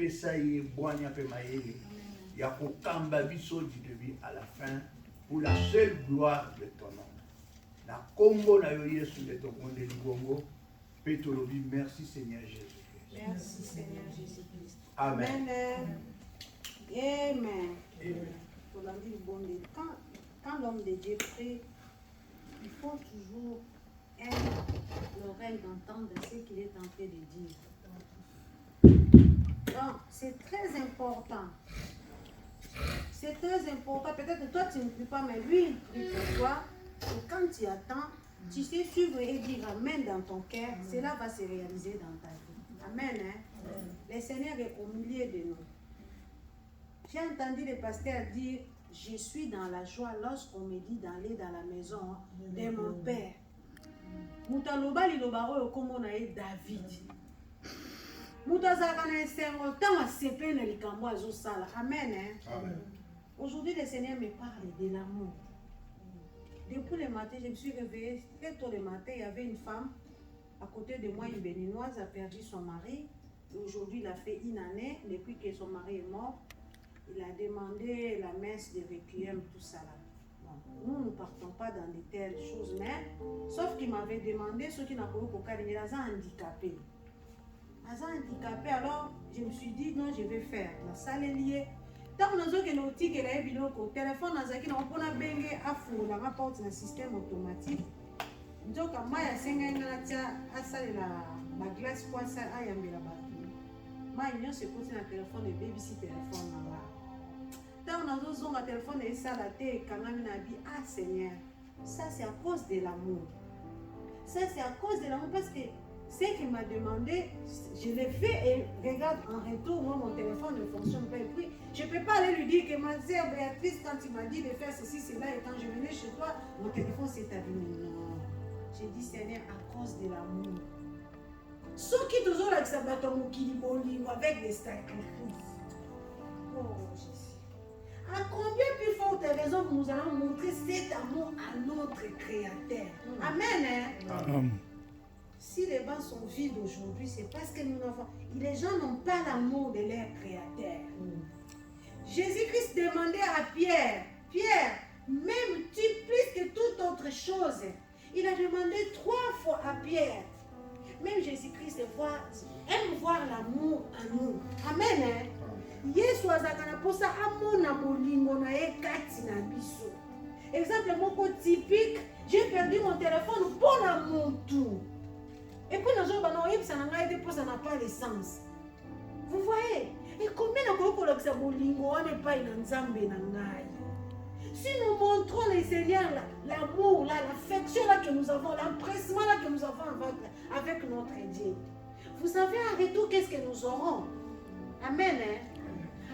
pesa ye boanya pe mayele ya kokamba biso du début à la fin pour la seule gloire de ton nom. Na kombo na yo Yesu de ton monde libongo pe tolobi merci Seigneur Jésus-Christ. Merci Seigneur Jésus-Christ. Amen. Amen. Quand l'homme de Dieu prie, il faut toujours l'oreille d'entendre ce qu'il est en train de dire. Donc, c'est très important. C'est très important. Peut-être que toi, tu ne pries pas, mais lui, il prie pour toi. Et quand tu attends, tu sais suivre et dire Amen dans ton cœur, cela va se réaliser dans ta vie. Amen. Hein? Le Seigneur est au milieu de nous. J'ai entendu le pasteur dire, je suis dans la joie lorsqu'on me dit d'aller dans la maison de mon père. Moutaloba lilobaro comme on a David. Moutazaka na esengo tanga sepe na likambo azosala. Amen. Amen. Aujourd'hui le Seigneur me parle de l'amour. Depuis le matin, je me suis réveillée très tôt le matin, il y avait une femme à côté de moi, une béninoise, a perdu son mari. Aujourd'hui, il a fait une année depuis que son mari est mort. Il a demandé la messe de requiem, tout ça là. Bon, nous ne partons pas dans de telles choses, mais sauf qu'il m'avait demandé ce qui n'a pas eu pour cas, il est handicapé. Handicapé, alors je me suis dit non, je vais faire. La salle est liée. Tant que nous avons un téléphone, nous avons bengue afou la porte d'un système automatique. Donc, moi, il y a la glace pour ça, il y a la batterie. Moi, il y a un téléphone et baby téléphone là. Tant que nous avons un téléphone et ça, la tête, quand on a dit, ah Seigneur, ça c'est à cause de l'amour. Ça c'est à cause de l'amour parce que ce qu'il m'a demandé, je l'ai fait et regarde en retour, moi mon téléphone ne fonctionne pas. Et puis, je ne peux pas aller lui dire que ma sœur Béatrice, quand tu m'as dit de faire ceci, cela, et quand je venais chez toi, mon téléphone s'est allumé. Non. J'ai dit Seigneur, à cause de l'amour. Ceux qui toujours là, ça va avec des sacrifices. Oh Jésus. À combien plus forte raison nous allons montrer cet amour à notre Créateur. Amen. Hein? Amen. Si les bancs sont vides aujourd'hui, c'est parce que nous n'avons... Les gens n'ont pas l'amour de leur Créateur. Jésus-Christ demandait à Pierre, Pierre, m'aimes-tu plus que toute autre chose? Il a demandé 3 fois à Pierre. Même Jésus-Christ aime voir l'amour en nous. Amen. Hein? Yesu azakana posa amona bolingo na ye kati na biso. Exemple moko typique, j'ai perdu mon téléphone pour l'amour tout. Et puis nous avons ça n'a pas de sens. Vous voyez? Et combien de bolingo n'est pas une nzambe na ngai? Si nous montrons les Seigneurs l'amour, l'affection que nous avons, l'empressement que nous avons avec notre Dieu, vous savez en retour qu'est-ce que nous aurons? Amen. Hein?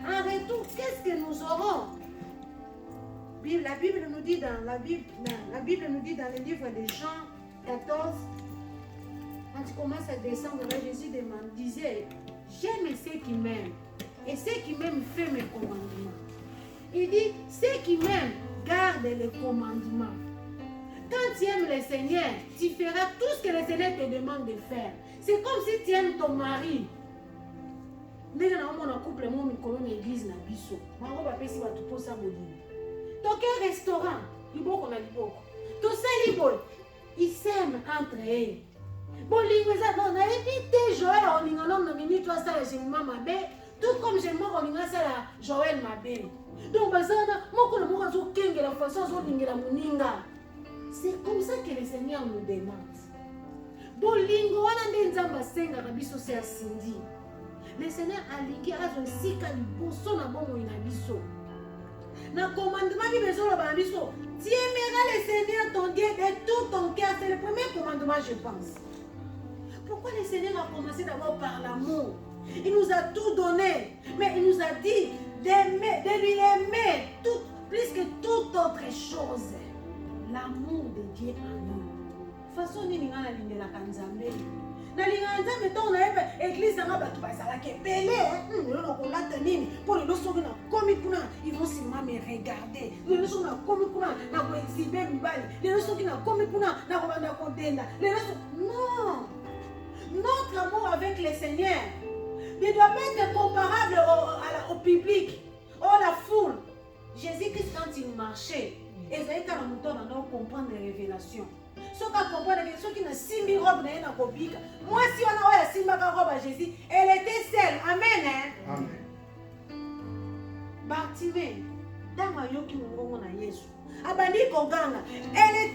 En retour, qu'est-ce que nous aurons? La Bible nous dit dans le livre de Jean 14, quand tu commences à descendre, là, Jésus disait, j'aime ceux qui m'aiment, et ceux qui m'aiment font mes commandements. Il dit, ceux qui m'aiment gardent les commandements. Quand tu aimes le Seigneur, tu feras tout ce que le Seigneur te demande de faire. C'est comme si tu aimes ton mari. Dans un couple, moi, je suis l'église, un restaurant, ils s'aiment entre eux. Tout comme j'aime Joël Mabé. Donc, c'est comme ça que le Seigneur nous demande. Le Seigneur a ligué à son sika liboso na bongo ina biso. Na commandement bi besoin ba biso. Tu aimeras le Seigneur ton Dieu de tout ton cœur. C'est le premier commandement, je pense. Pourquoi le Seigneur a commencé d'abord par l'amour? Il nous a tout donné, mais il nous a dit d'aimer, de lui aimer tout, plus que toute autre chose. L'amour de Dieu en nous. Façon ni ninga na lingela kanzambe. Na linga nzambe to na ebe église na batu basala ke belé on kolata nini pour les soki na komi kuna ils vont seulement me regarder. Les soki na komi kuna na ko exhiber mbali. Les soki na komi kuna na ko banda ko denda. Non. Notre amour avec le Seigneur ne doit pas être comparable au public, à la foule. Jésus-Christ, quand il marchait, et ça quand on comprendre les révélations. Ce qu'on comprend, ceux qui ne simbi robe n'a pas de moi, si on a simba robe à Jésus, elle était seule. Amen. Amen. Bartimée, dans ma yoki mon na Yesu. Abandi koganga.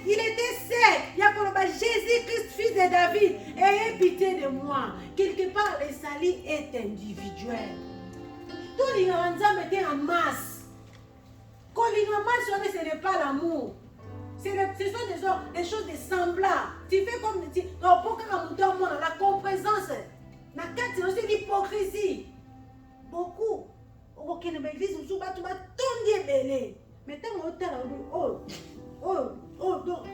Il était seul. Il y a Jésus-Christ, fils de David, ayez pitié de moi. Quelque part, le salut est individuel. Tout le monde était en masse. Quand il y a masse, ce n'est pas l'amour. Ce sont des choses de semblables. Tu fais comme tu la complaisance. La carte, c'est l'hypocrisie. Beaucoup. Au Kenya, l'église, nous sommes tous les mais tant que tu as donc,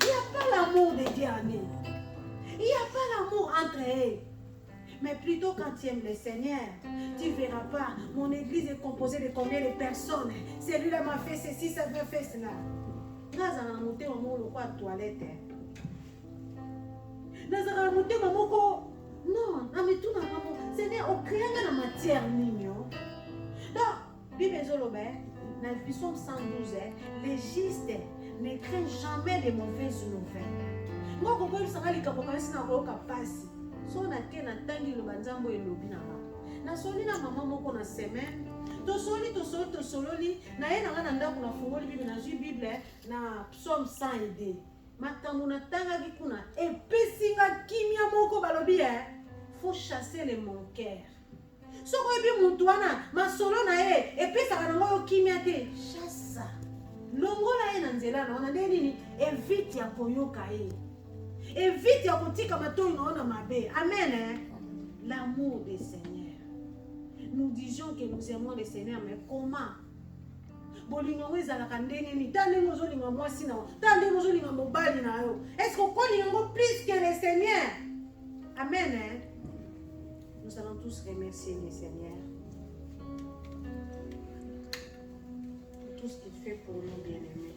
il n'y a pas l'amour de Dieu. Il n'y a pas l'amour entre eux. Mais plutôt quand tu aimes le Seigneur, tu ne verras pas. Mon église est composée de combien de personnes. Celui-là m'a fait ceci, ça m'a fait cela. Nous allons monter au monde à la toilette. Nous allons monter au monde. Non, mais tout n'a pas. Seigneur, au créer la matière, mignon. Donc, Bible dans le psaume 112, les justes ne craignent jamais les mauvaises nouvelles. Moi, je ne sais pas si je passe. Si on a été dans le temps de l'Obanzambo et l'Obinama, na soli na maman moko na semaine, to soli, na ye na ngana ndako na fungoli Bible na ju Bible na psaume 102. Makambo na tanga kuna epesinga kimia moko balobi faut chasser les moqueurs. Soko ebi muntu wana masolo na ye epesaka nango yo kimia te chassa longola ye na nzela na wana nde nini evite ya koyoka ye evite ya kotika matoi na ona mabe. Amen. L'amour du Seigneur, nous disions que nous aimons le Seigneur, mais comment? Bolingo ezalaka ndenge ni tande mozolinga mwasi na tande mozolinga mobali na yo. Est-ce qu'on connaît plus que le Seigneur? Amen. Nous allons tous remercier le Seigneur pour tout ce qu'il fait pour nous, bien-aimés.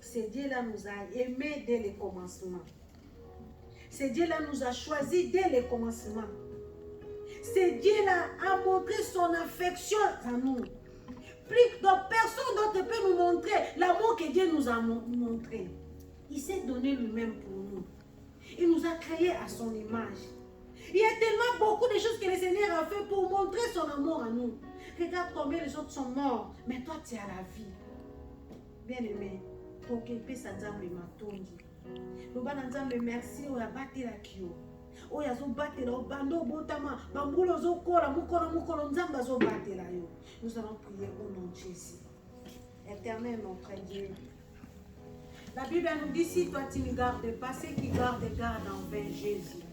Ce Dieu-là nous a aimés dès le commencement. Ce Dieu-là nous a choisis dès le commencement. Ce Dieu-là a montré son affection à nous. Plus que personne d'autre peut nous montrer l'amour que Dieu nous a montré. Il s'est donné lui-même pour nous. Il nous a créés à son image. Il y a tellement beaucoup de choses que le Seigneur a fait pour montrer son amour à nous. Regarde combien les autres sont morts, mais toi tu as la vie. Bien-aimé, pour qu'il puisse s'ensemble matondi. Nous allons merci au abattre la kio. O ya zo battre la bando botama, bambulo zo kola mukolo nzamba zo battre la yo. Nous allons prier au nom de Jésus. Éternel notre Dieu. La Bible nous dit si toi tu ne gardes pas, ceux qui gardent envers Jésus.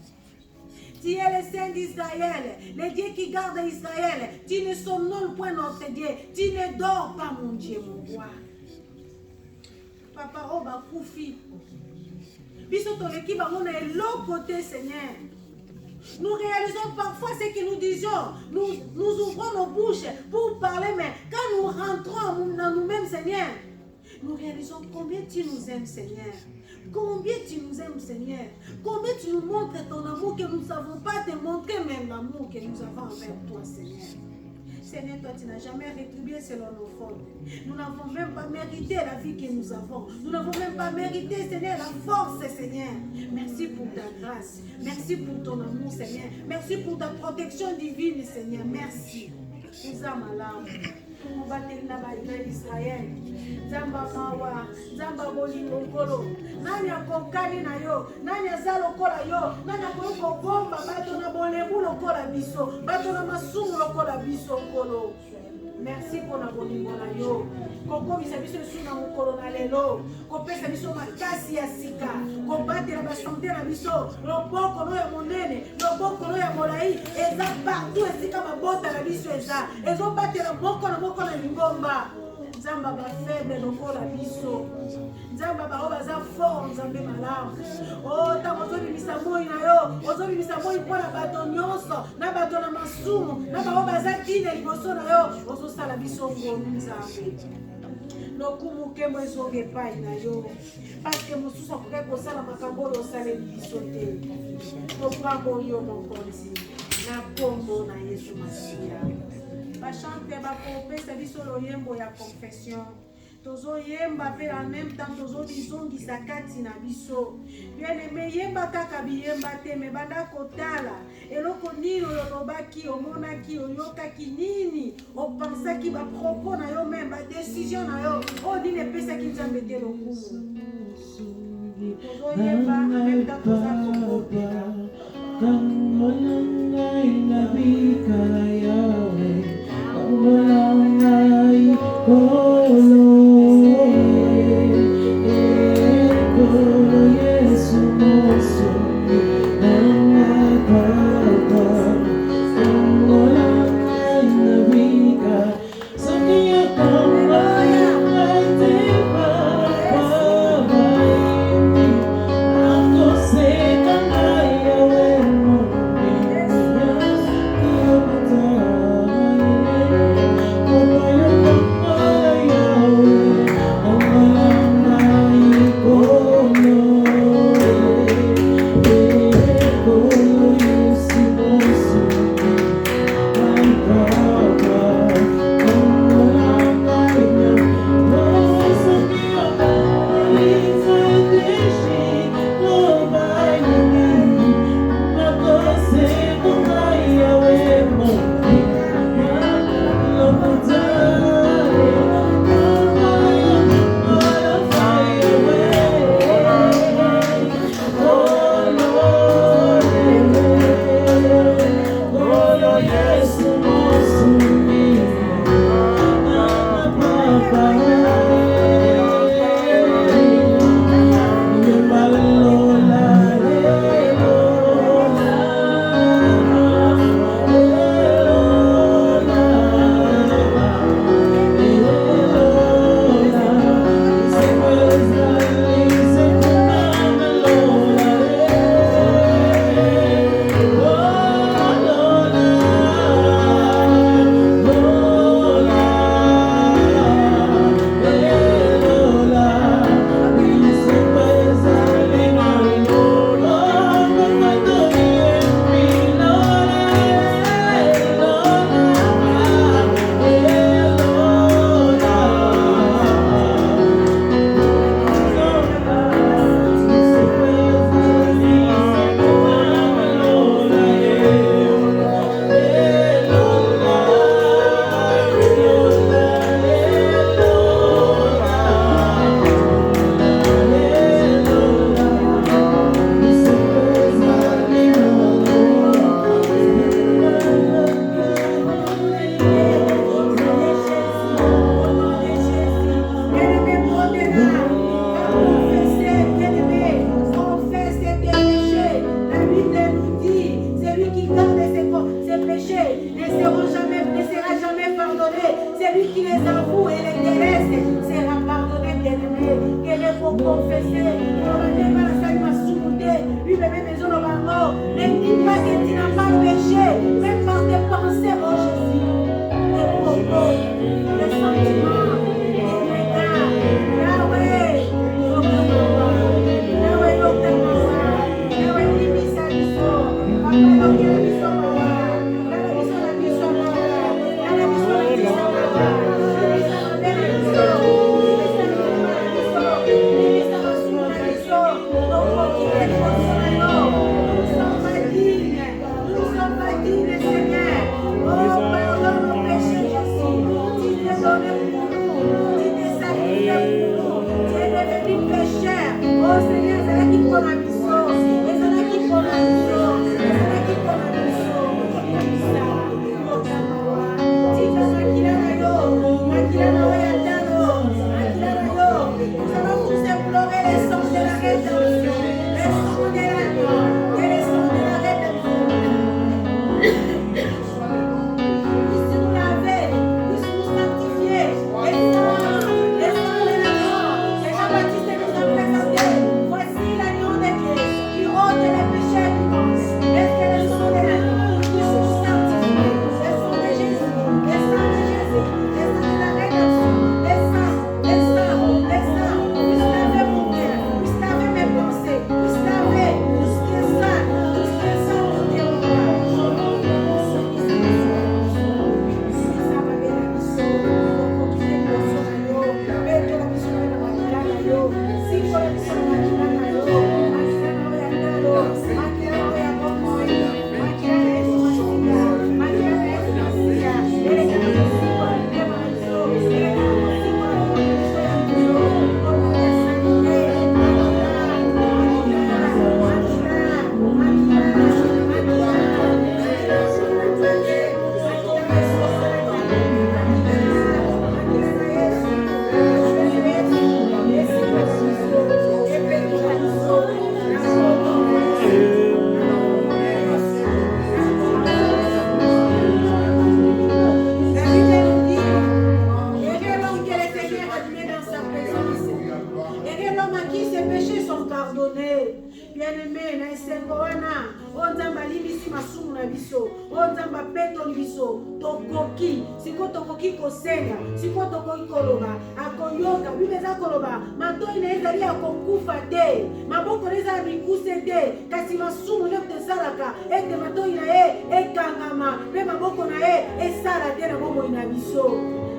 Tu es le Saint d'Israël, le Dieu qui garde Israël. Tu ne somnoles point notre Dieu. Tu ne dors pas, mon Dieu, mon roi. Papa, oh, bah, koufi. Puisque ton équipe a l'autre côté, Seigneur. Nous réalisons parfois ce que nous disons. Nous ouvrons nos bouches pour parler, mais quand nous rentrons dans nous-mêmes, Seigneur, nous réalisons combien tu nous aimes, Seigneur. Combien tu nous aimes, Seigneur. Combien tu nous montres ton amour que nous ne savons pas te montrer, même l'amour que nous avons envers toi, Seigneur. Seigneur, toi, tu n'as jamais rétribué selon nos fautes. Nous n'avons même pas mérité la vie que nous avons. Nous n'avons même pas mérité, Seigneur, la force, Seigneur. Merci pour ta grâce. Merci pour ton amour, Seigneur. Merci pour ta protection divine, Seigneur. Merci. Nous avons l'âme. Pour battre na Israël. Zamba mawa, zamba bolingo kolo. Nani akokani na yo, nani azalo kola yo, nani akoko bomba bato na bolebu lokola biso, bato na masumu lokola biso kolo. Merci pour la bolingo na yo. Koko bisa biso suna mukolo na lelo. Kopesa biso makasi ya sika. Kobatela basante na biso. Loboko no ya monene, loboko no ya molai. Eza partout esika mabota na biso eza. Ezo batela moko na lingomba. Nzamba ba faible lokola biso. Nzamba ba obaza fort nzambe malamu. Oh tango zobimisa moi na yo, ozobimisa moi mpona bato nyonso, na bato na masumu, na ba obaza kine liboso na yo, ozosala biso ngolu nzambe. Lokumu kembo ezonge epai na yo. Parce que mosusu akoki kosala makambo oyo osaleli biso te. Topambo yo mokonzi. na kombo na Yesu Masiya. Bachante bakopesa biso loyembo ya confession. Tozo yemba pe en même temps tozo bizongisa kati na biso. Bien aimé yemba kaka biyemba te me banda kotala. Eloko nini olobaki omonaki oyokaki nini opensaki ba propos na yo même ba décision na yo o nini epesaki Nzambe te lokumu. Tozo yemba en même temps toza kokopela. Kamolangai nabika Yahweh, kamolangai kolo Yesu moso namapapa, kamolangai nabika sonia kamolangai tepa pabaini akoseka Yahweh. Nous sommes pas dignes. tokoki siko tokoki kosenga siko tokoki koloba akoyoka Bible eza koloba matoi na ezali akokufa te maboko na ezali mikuse te kasi masumu nde tosalaka ete matoi na ye ekangama mpe maboko na ye esala te na bomoi na biso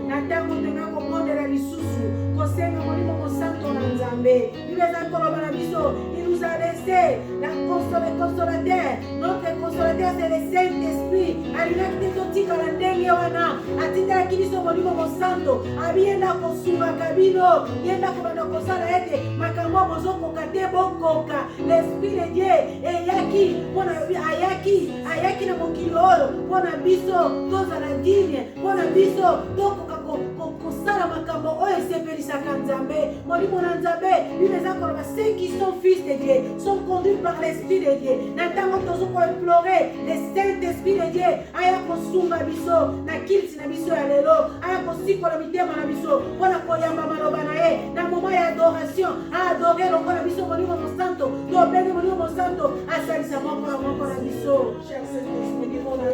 na ntango tolinga kobondela lisusu kosenga molimo mosantu na Nzambe Bible eza koloba na biso il nous a laissé la consolateur notre consolateur c'est le Saint-Esprit alingaki te totikala ndenge wana atindelaki biso molimo mosantu abiyenda kosungaka bino yenda kobanda kosala ete makambo bozokoka te bokoka l'Esprit de Dieu eyaki mpona ayaki na mokili oyo mpona biso tozala digne mpona biso tokoka kosala makambo oyo esepelisaka Nzambe molimo na Nzambe Bible eza koloba ceux qui sont fils de Dieu sont conduits par l'Esprit de Dieu na ntango tozokoimplore le Saint-Esprit de Dieu aya kosunga biso na kilisi na biso ya lelo aya kosikola mitema na biso mpona koyamba maloba na ye na moment ya adoration aadore lokola biso molimo mosantu tobenge molimo mosantu asalisa moko na biso cher Saint-Esprit na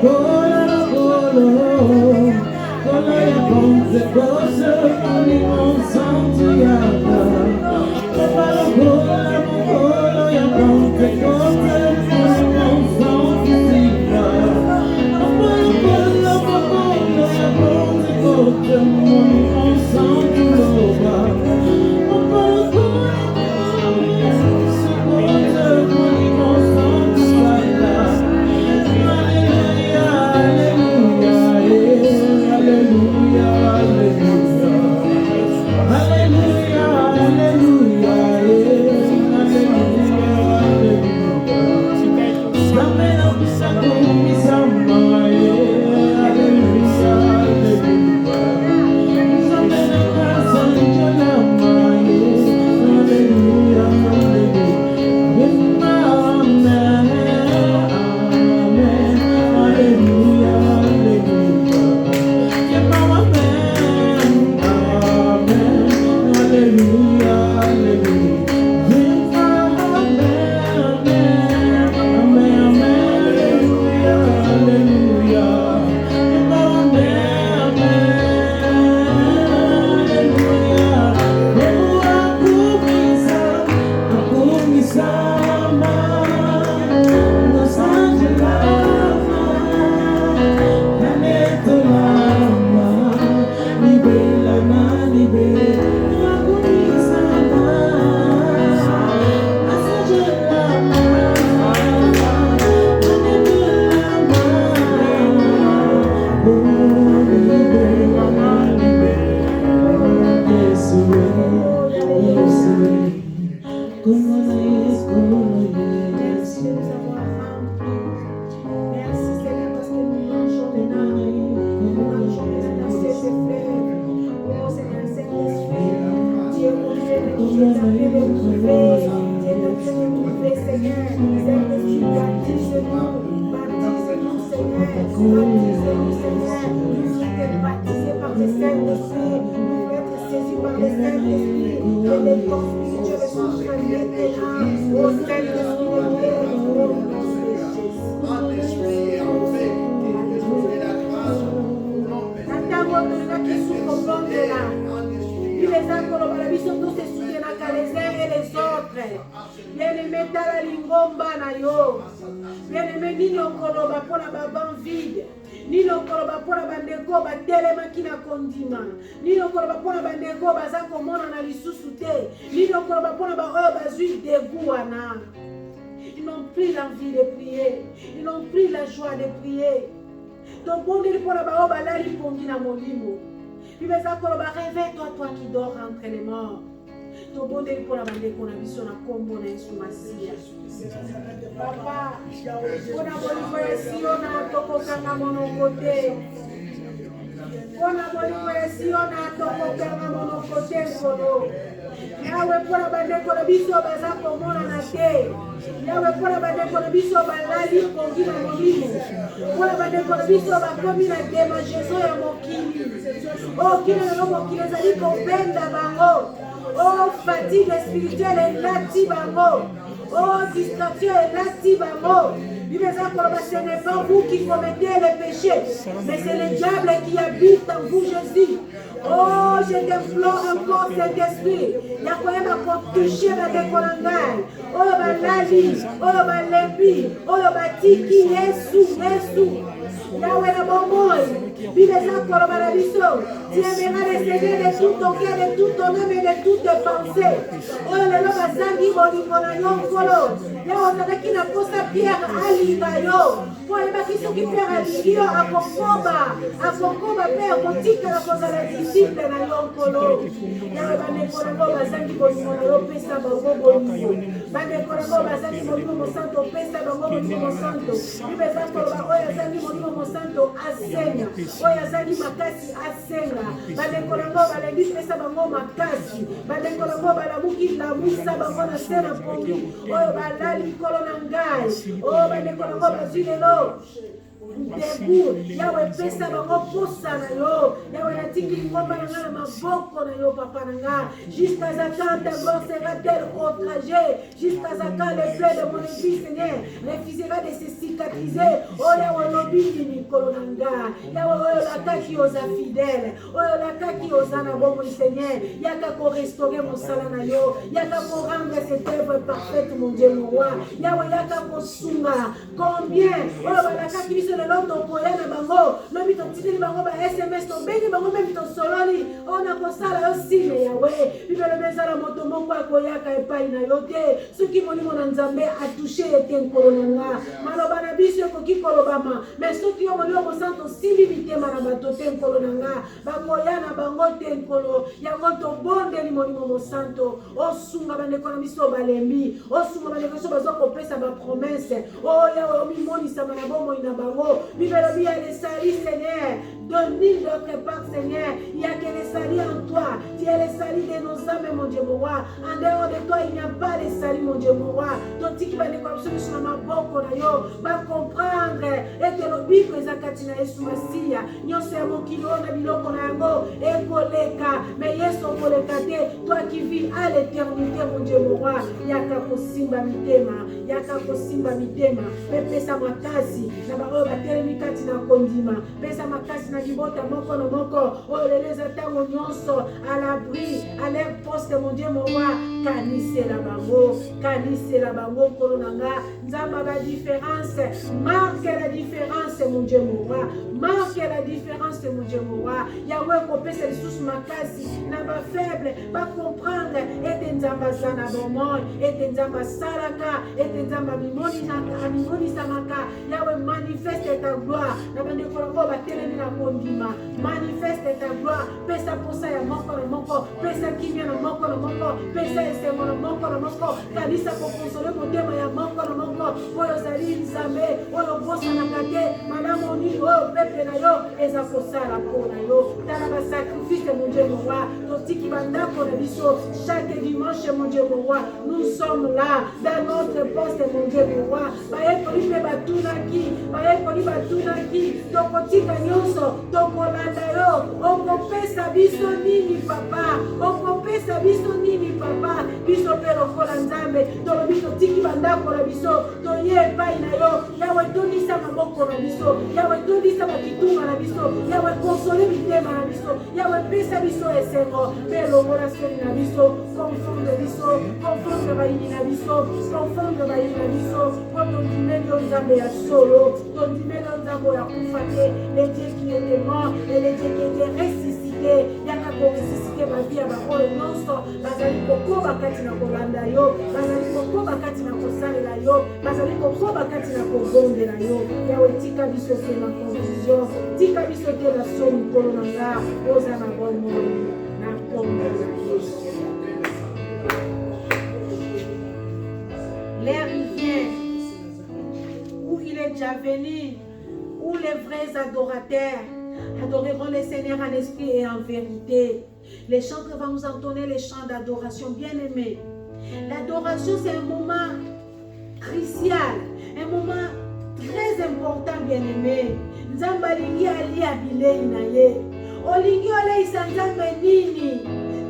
Go le Saint-Esprit. Nous voulons être saisis par le Saint-Esprit. Et les corps spirituels sont traînés là. Au Saint-Esprit de Dieu, au nom de Jésus. En esprit et en vérité, de trouver la grâce pour l'homme. Il les a colobarabis sont tous se soutenaka les uns et les autres. Bien-aimé, tala lingomba na yo. Bien-aimé, nini okoloba pona baban vide. Nini okoloba pona bandeko batelemaki na kondima. Nini okoloba pona bandeko baza komona na lisusu te. Nini okoloba pona baoyo bazwi dégoût wana. Ils n'ont plus l'envie de prier. Ils n'ont plus la joie de prier. Donc, bon Dieu, pour la baoba, là, il pongi na molimo. Il va dire, réveille-toi, toi qui dors entre les morts. Donc, bon Dieu, pour la bande qu'on a vu sur la combo, on a sous ma scie. Papa, on a volé si on a toko kaka mon côté. On a volé si on a toko kaka mon côté, solo. Yawe pour la bande qu'on a vu sur baza comme on a été. Yawe pour la bande qu'on a vu sur balali, pongi na molimo. Pour la bande qu'on a vu sur la commune à démangeaison et mokili. Oh, qui est le mokili, ça dit qu'on peine d'abord. Oh, fatigue spirituelle est là, Tibamo. Oh, distraction est là, Tibamo. Ce n'est pas vous qui commettez les péchés, mais c'est le diable qui habite en vous, Jésus. Oh, je t'implore encore cet esprit. Il y a quand même à toucher la décolangale. Oh, balali, oh, balebi, oh, batiki, Yesu. Yahweh la bomboy, vive ça pour le malabiso. Tu aimeras le Seigneur de tout ton cœur, de tout ton âme et de toutes tes pensées. Oh, le loba zangi boni konayon kolo. Yahweh qui n'a pas sa pierre à l'itayo. Pour les bâtis qui perd à l'igio à Konkoba père kotika la cosa la disciple na yon kolo. Yahweh bane konayo zangi boni konayo pesa bango boni. Bane konayo zangi boni mo santo pesa bango boni mo santo. Vive ça pour le zangi boni Santo asenga oya zali makasi asenga badekolango baledi pesa bango makasi badekolango balabuki labusa bango na sena pongi oyo balali kolo na ngai oyo badekolango bazwi lelo dégoût Yahweh pesa bango posa na yo Yahweh natiki ngomba na nga na maboko na yo papa na nga jusqu'à quand ta gloire sera-t-elle outragée jusqu'à quand les plaies de mon église Seigneur refuseras de se cicatriser oh Yahweh lobini mikolo na nga Yahweh oyo lakaki oza fidèle oyo lakaki oza na bomoi Seigneur yaka ko restaurer mosala na yo yaka ko rendre cette œuvre parfaite mon Dieu mon roi Yahweh yaka ko sunga combien oyo balakaki biso lelo koya na bango lobi totiteli bango ba SMS tobengi bango meme tosololi ona kosala yo sine Yahweh bibelo bezala moto moko akoyaka epai na yo te soki molimo na Nzambe atouche ete nkolo na nga maloba na biso ekoki kolobama mais soki yo molimo mosanto simbi mitema na bato te nkolo na nga bakoya na bango te nkolo yango tobondeli molimo mosanto osunga bandeko na biso balembi osunga bandeko biso bazwa kopesa bapromese o Yawe omimonisama na bomoi na bango bibelo bia les salis Seigneur de nulle d'autre part Seigneur il y a que les salis en toi tu es les salis de nos âmes mon Dieu mon roi en dehors de toi il n'y a pas les salis mon Dieu mon roi donc tiki bandeko biso biso na maboko na yo ba comprendre ete lobiko ezakati na Yesu Masiya nyonso ya mokili oyo na biloko na yango ekoleka mais Yesu okoleka te toi qui vis à l'éternité mon Dieu mon roi yaka kosimba mitema pesa makasi na baoyo batelemi kati na kondima pesa makasi na libota moko na moko oyo lelo eza ntango nyonso à l'abri à leur poste mon Dieu mon roi kanisela bango nkolo na nga nzamba ba différence marque la différence mon Dieu mon roi marque la différence mon Dieu mon roi Yahweh kopesa lisusu makasi na ba faible ba comprendre ete nzamba sana bomoi ete nzamba salaka ete nzamba mimonisamaka Yahweh manifeste ta gloire na bandeko nango batelemi na kondima manifeste ta gloire pesa posa ya moko na moko pesa kimia na moko na moko pesa esengo na moko na moko kanisa kokonsole motema ya moko na moko oyo ozali Nzambe oyo obosanaka te malamu nini oyo pepe na yo eza kosala mpo na yo tala basacrifice mon Dieu mon roi totiki bandako na biso chaque dimanche mon Dieu mon roi nous sommes là dans notre poste mon Dieu mon roi bayekoli mpe batunaki tokotika nyonso tokolanda yo okopesa biso nini papa, okopesa biso nini papa, biso mpe lokola Nzambe tolobi totiki bandako na biso toye epai na yo. Yawe tondisa maboko na biso, Yawe tondisa bakitunga na biso, Yawe konsole mitema na biso, Yawe pesa biso esengo mpe longola seli na biso, confondre biso, confondre bayini na biso, confondre bayini na biso, po tondimeli yo Nzambe ya solo, tondimeli yo Nzambe ya kufa te, le Dieu qui était mort et le Dieu qui était ressuscité, yaka koressuscité ma vie ya bakolo nyonso bazali kokoba kati na kolanda yo, bazali kokoba kati na kosalela yo, bazali kokoba kati na kobondela yo. Yawe tika biso te na confusion, tika biso te na so mikolo na nga, oza na bomoi na kombo na Yesu. L'heure vient où il est déjà venu, où les vrais adorateurs adoreront le Seigneur en esprit et en vérité. Les chants que va nous entonner, les chants d'adoration, bien-aimés. L'adoration, c'est un moment crucial, un moment très important, bien-aimé. Nzambalingi ali abilei na ye. Olingi oleisa Nzambe nini?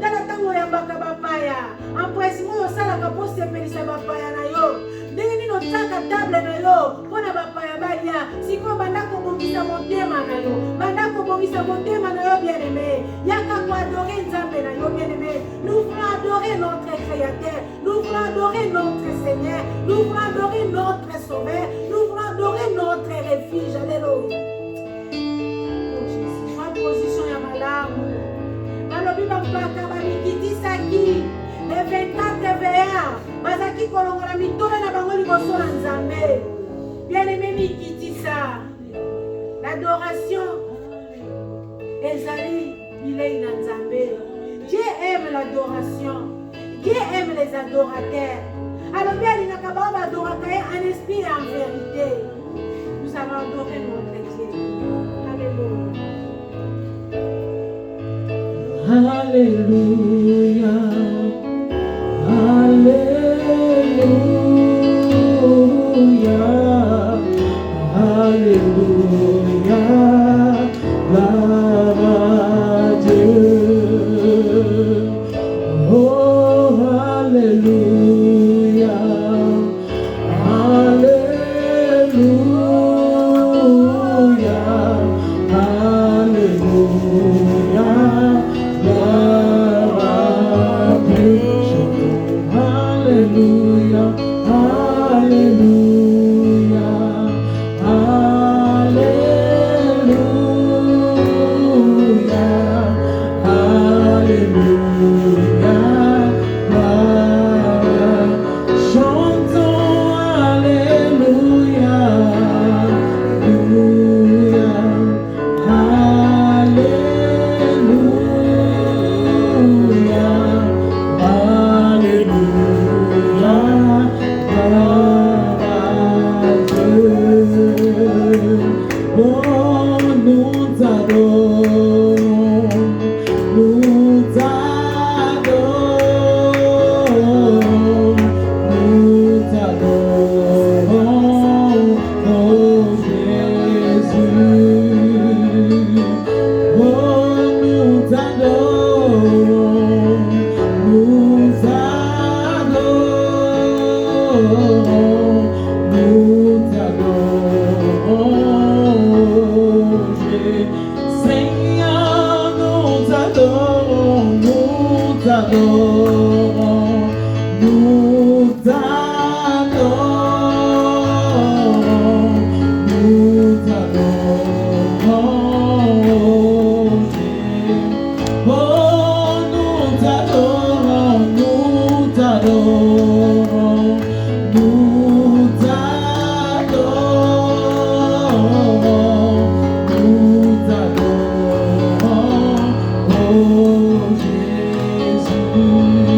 Tala tango ya baka bapaya. Ampresi moyo salaka po sepelisa bapaya na yo. Ndenge nini otaka table na yo mpona bapaya balia. Siko banda kobongisa motema na yo. Banda kobongisa motema na yo, bien-aimé. Yaka ko adorer Nzambe na yo, bien-aimé. Nous voulons adorer notre Créateur. Nous voulons adorer notre Seigneur. Nous voulons adorer notre Sauveur. Nous voulons adorer notre refuge. Alléluia. Oh Jésus, ma position ya malamu. Balobi bapaka bamikitisaki. Les 24 veillards, bazaki kolongola mitole na bango liboso na Nzambe. Bien-aimé mikitisa. L'adoration ezali bilei na Nzambe. Dieu aime l'adoration. Dieu aime les adorateurs. Alors bien alingaka bango badoraka ye en esprit et en vérité. Nous allons adorer notre Dieu. Alléluia. Alléluia, Alléluia, gloire à Dieu. Oh, Alléluia, Alléluia, Alléluia, gloire à Dieu. Alléluia, Alléluia, Alléluia, Alléluia, chantons Alléluia, Alléluia, Jésus.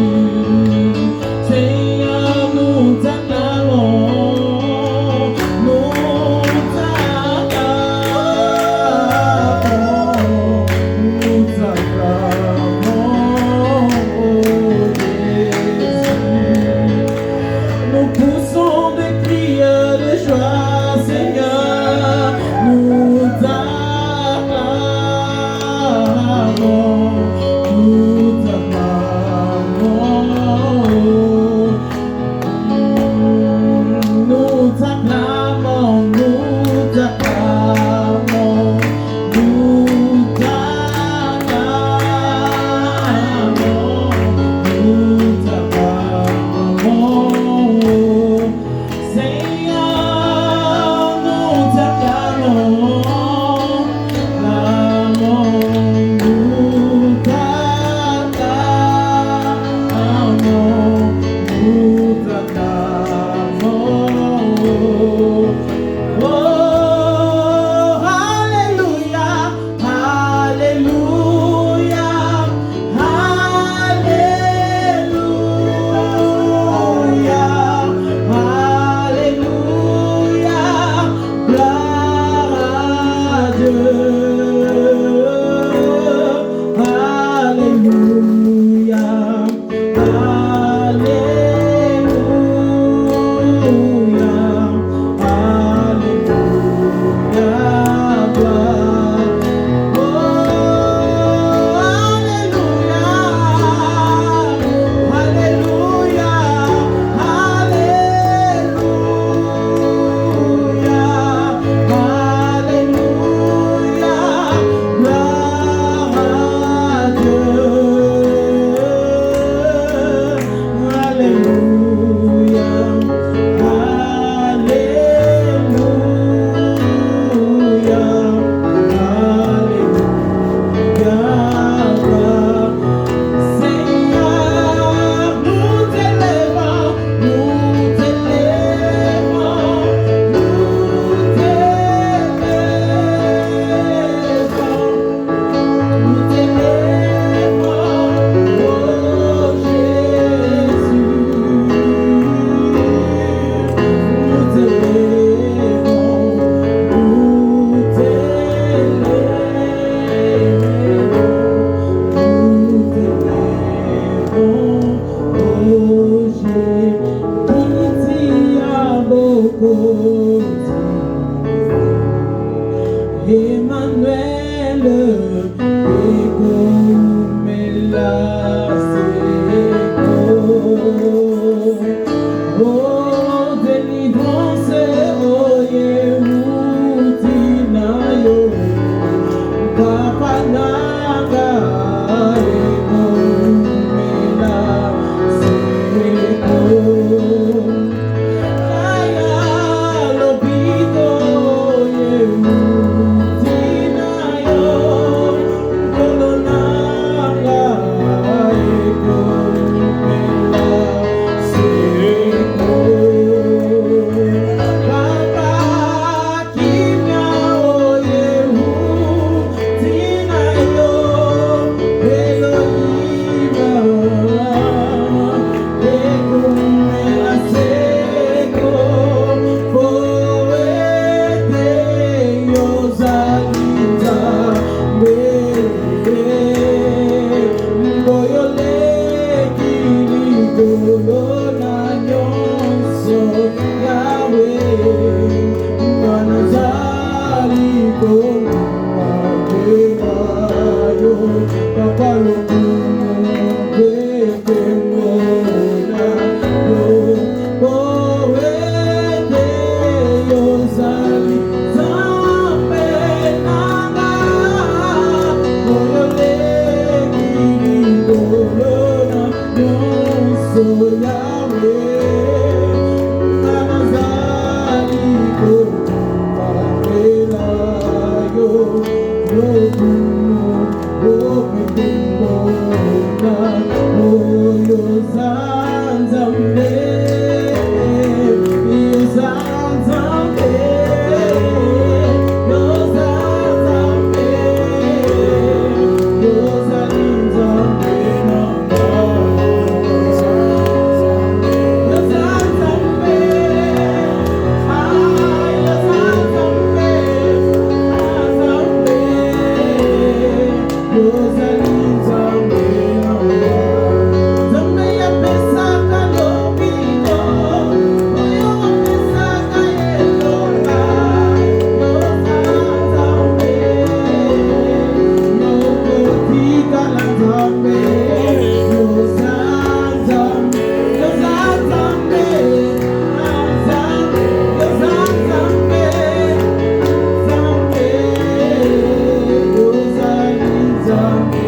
Zambe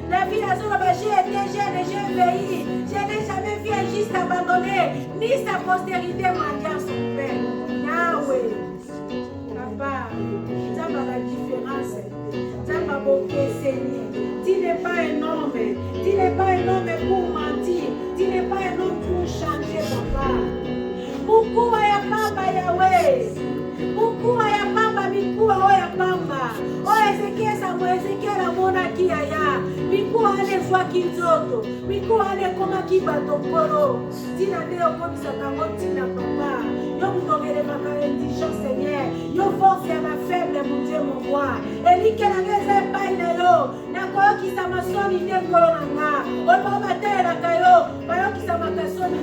La vie à Zoroba, j'ai été jeune et j'ai vieilli. Je n'ai jamais vu un juste abandonné, ni sa postérité mendiant son père. Yahweh, Papa, ça va la différence. Ça va beaucoup Seigneur. Tu n'es pas un homme. Tu n'es pas un homme pour mentir. Tu n'es pas un homme pour changer, Papa. Beaucoup à Papa Yahweh. Beaucoup à Papa, Mikou à Papa. Oh, Ezekiel, Samuel, Ezekiel, Amona, Kiaya. Mikou à les fois qui zoto. Mikou à les comment qui battent koro. Tina de comme ça, Tina Papa. Yo vous donnez les vacances indigents, Seigneur. Yo force à ma faible, mon Dieu, mon roi. Et lui qui n'a pas eu yo. N'a pas qui ça m'a sonné de Colonanga. On va battre la caillou. Pas qui ça m'a sonné.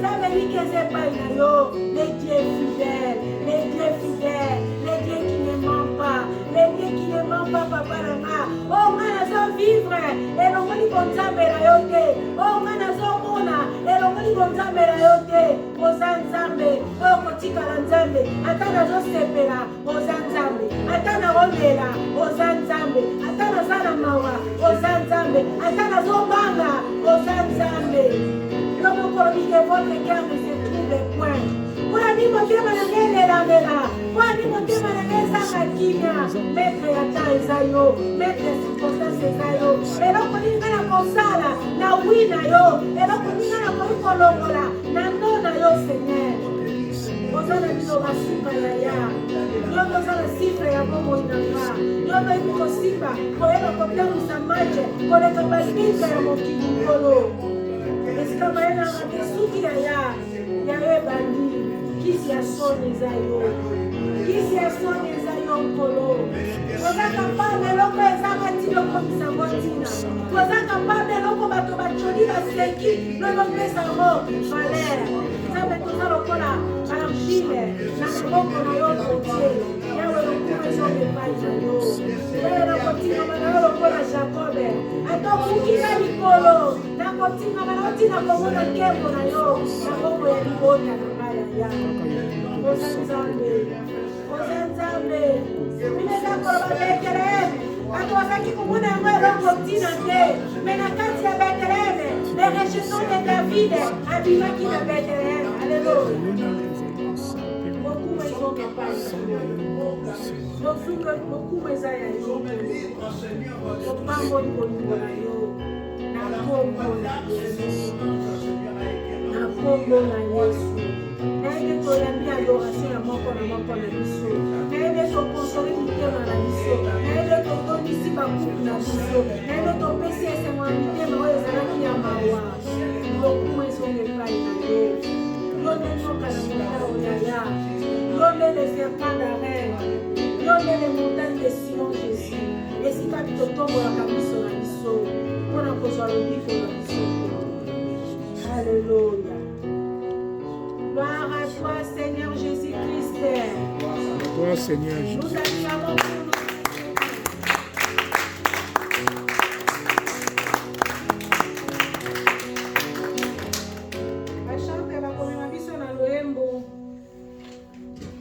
Ça veut dire que c'est pas yo. Les dieux fidèles. Les dieux fidèles, les dieux qui ne mentent pas, les dieux qui ne mentent pas, Papa Lama. Oh, on a vivre, et l'on va dire qu'on s'aime la yote. Oh, on a mona, et l'on va dire qu'on s'aime la yote. Aux Anzambe, oh, Kotika Lanzambe, Atana Josepela, aux Anzambe, Atana Romela, aux Anzambe, Atana Zanamawa, aux Anzambe, Atana Zobanga, aux Anzambe. Comme on dit que votre cœur ne se trouve point. Kwa ni motema na ngele la mela. Kwa ni motema na ngeza kimia. Metre ya taiza yo. Metre circonstance zayo. Elo kuninga na kosala. Na wina yo. Elo kuninga na kolongola. Na nona yo Seigneur. Ozana bino basuka ya ya. Yondo zana sifre ya bomo inanga. Yondo iko sifa. Koela kopia musamaje. Kole kabalika ya mokini kolo. Esika maena ngabesuki ya ya. Ya ebandi. Kisi ya soni zayo. Kisi ya soni zayo nkolo. Koza kapable loko ezaka tilo komisa motina. Koza kapable loko bato bacholi baseki. Lolo pesa mo valère. Zabe toza lokola argile. Na maboko na yo kotie. Yawe lokume zonde pai na yo. Yawe lokotina mana yo lokola Jacobe. Ato kukika mikolo. Na kotina mana otina komona kembo na yo. Na bongo ya libota na Ozanzambe, mineza koloba Bethlehem. Bato wasaki kumuna yango elongo tina te. Mais na kati ya Bethlehem, les rejetons de David abimaki na Bethlehem. Alléluia. Beaucoup ezonga pasi. Beaucoup eza ya yo. Opango libolingo na yo. Na kombo na Yesu. Naye toyambi adoration ya moko na biso. Naye tokonsole mitema na biso. Naye totondisi bakuku na biso. Naye topesi esengo ya mitema oyo ezalaki ya mawa. Lokumu ezonga epai na yo. Yo nde nyoka na motala oyaya. Yo nde le serpent d'arène. Yo nde le montagne de Sion Jésus. Esika totombolaka biso na biso. Mpona kozwa lobiko na biso. Alléluia. Gloire à toi, Seigneur Jésus-Christ. Toi, Seigneur Jésus. Nous acclamons pour nous.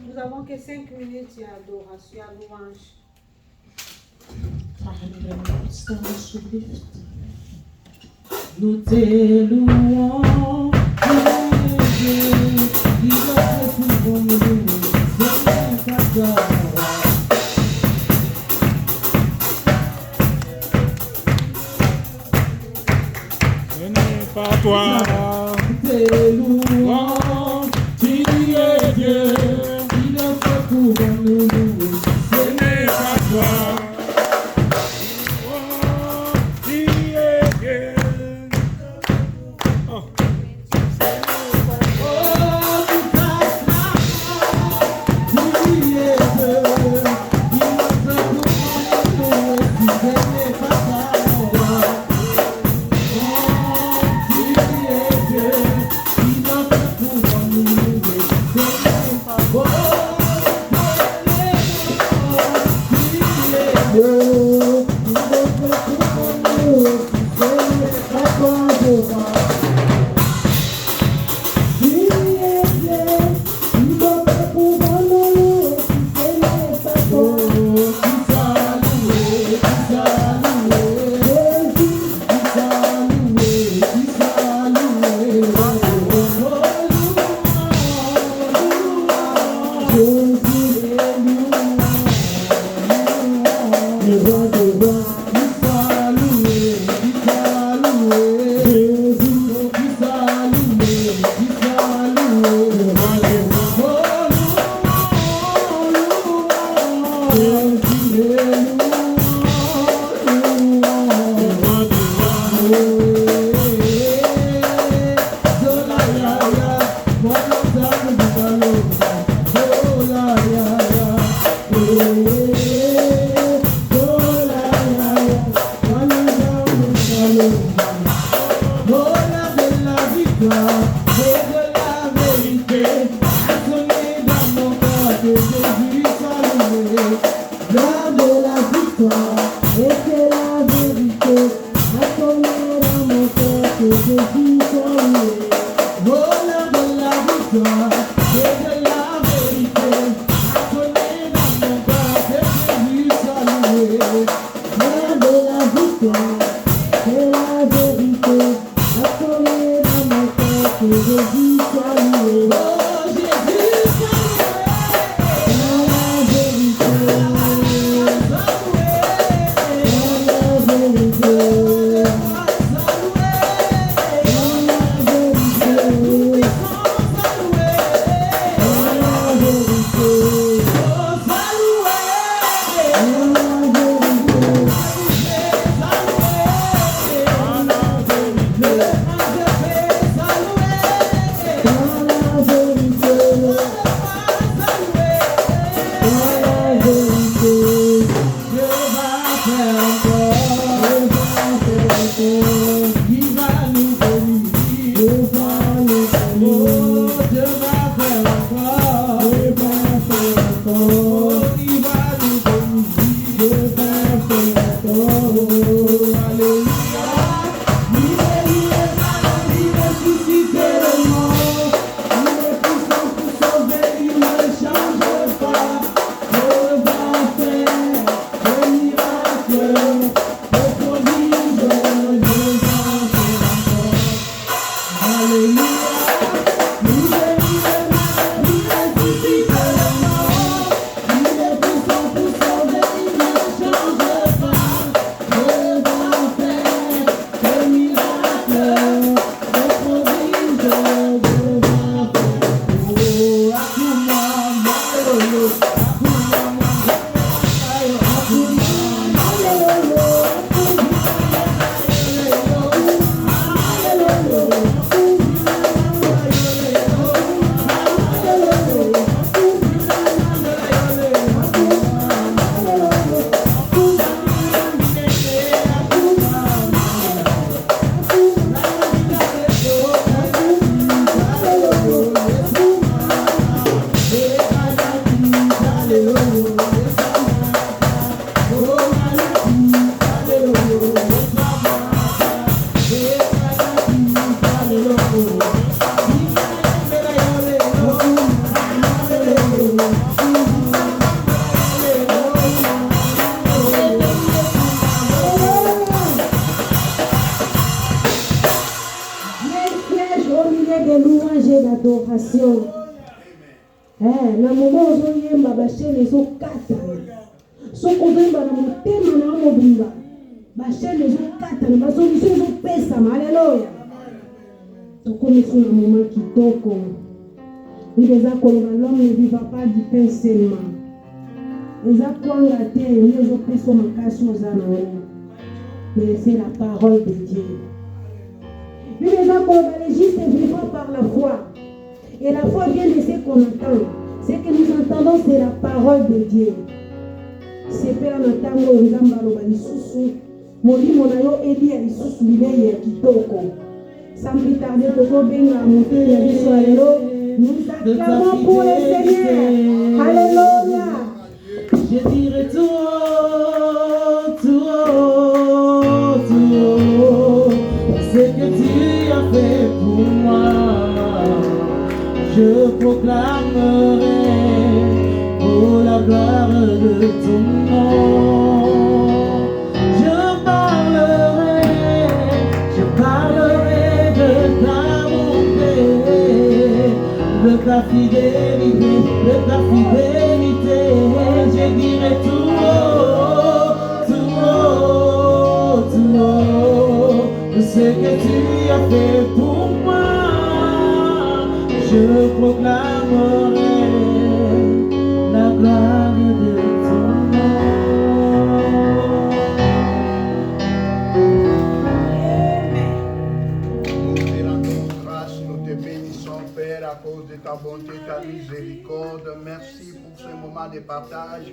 Nous avons que 5 minutes d'adoration, à louange. Nous t'élouons. Ce n'est pas toi, T'es louange, tu es Dieu. L'homme ne vivra pas du pain seulement. Mais c'est la parole de Dieu. Les justes vivront par la foi. Et la foi vient de ce qu'on entend. Ce que nous entendons, c'est la parole de Dieu. C'est Père Natango Ngambalo Balisusu. Molimo na yo Elia Lisusu Bileye ya Kitoko. Sans plus tarder, Toko Benga Monté ya Biso Alelo. Nous acclamons pour le Seigneur. Alléluia. Je dirai tout haut, tout haut, tout haut, ce que tu as fait pour moi. Je proclamerai pour la gloire de ton nom. Je parlerai de ta bonté, de ta fidélité, de ta fidélité. Je dirai tout haut, tout haut, tout haut, ce que tu as fait pour moi. Je proclamerai la gloire de ton Nous te rendons grâce, nous te bénissons, Père, à cause de ta bonté, ta miséricorde. miséricorde. Merci pour ce moment de partage.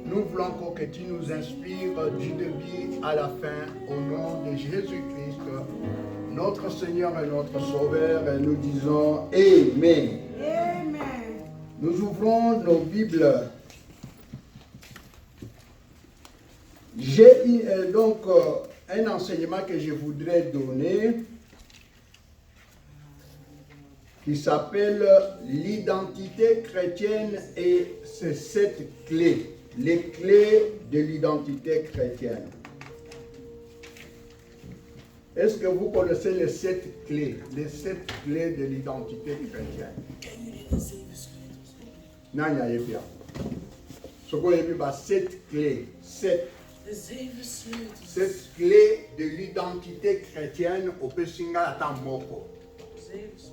Nous voulons encore que tu nous inspires du début à la fin, au nom de Jésus-Christ, notre Seigneur et notre Sauveur, et nous disons Amen. Amen. Nous ouvrons nos Bibles. J'ai donc un enseignement que je voudrais donner qui s'appelle l'identité chrétienne et ses 7 clés. Les clés de l'identité chrétienne. Est-ce que vous connaissez les 7 clés? Les 7 clés de l'identité chrétienne. Non, il y a bien. Ce qu'on a vu, 7 clés. 7 clés de l'identité chrétienne au Pessinga Atan Moko.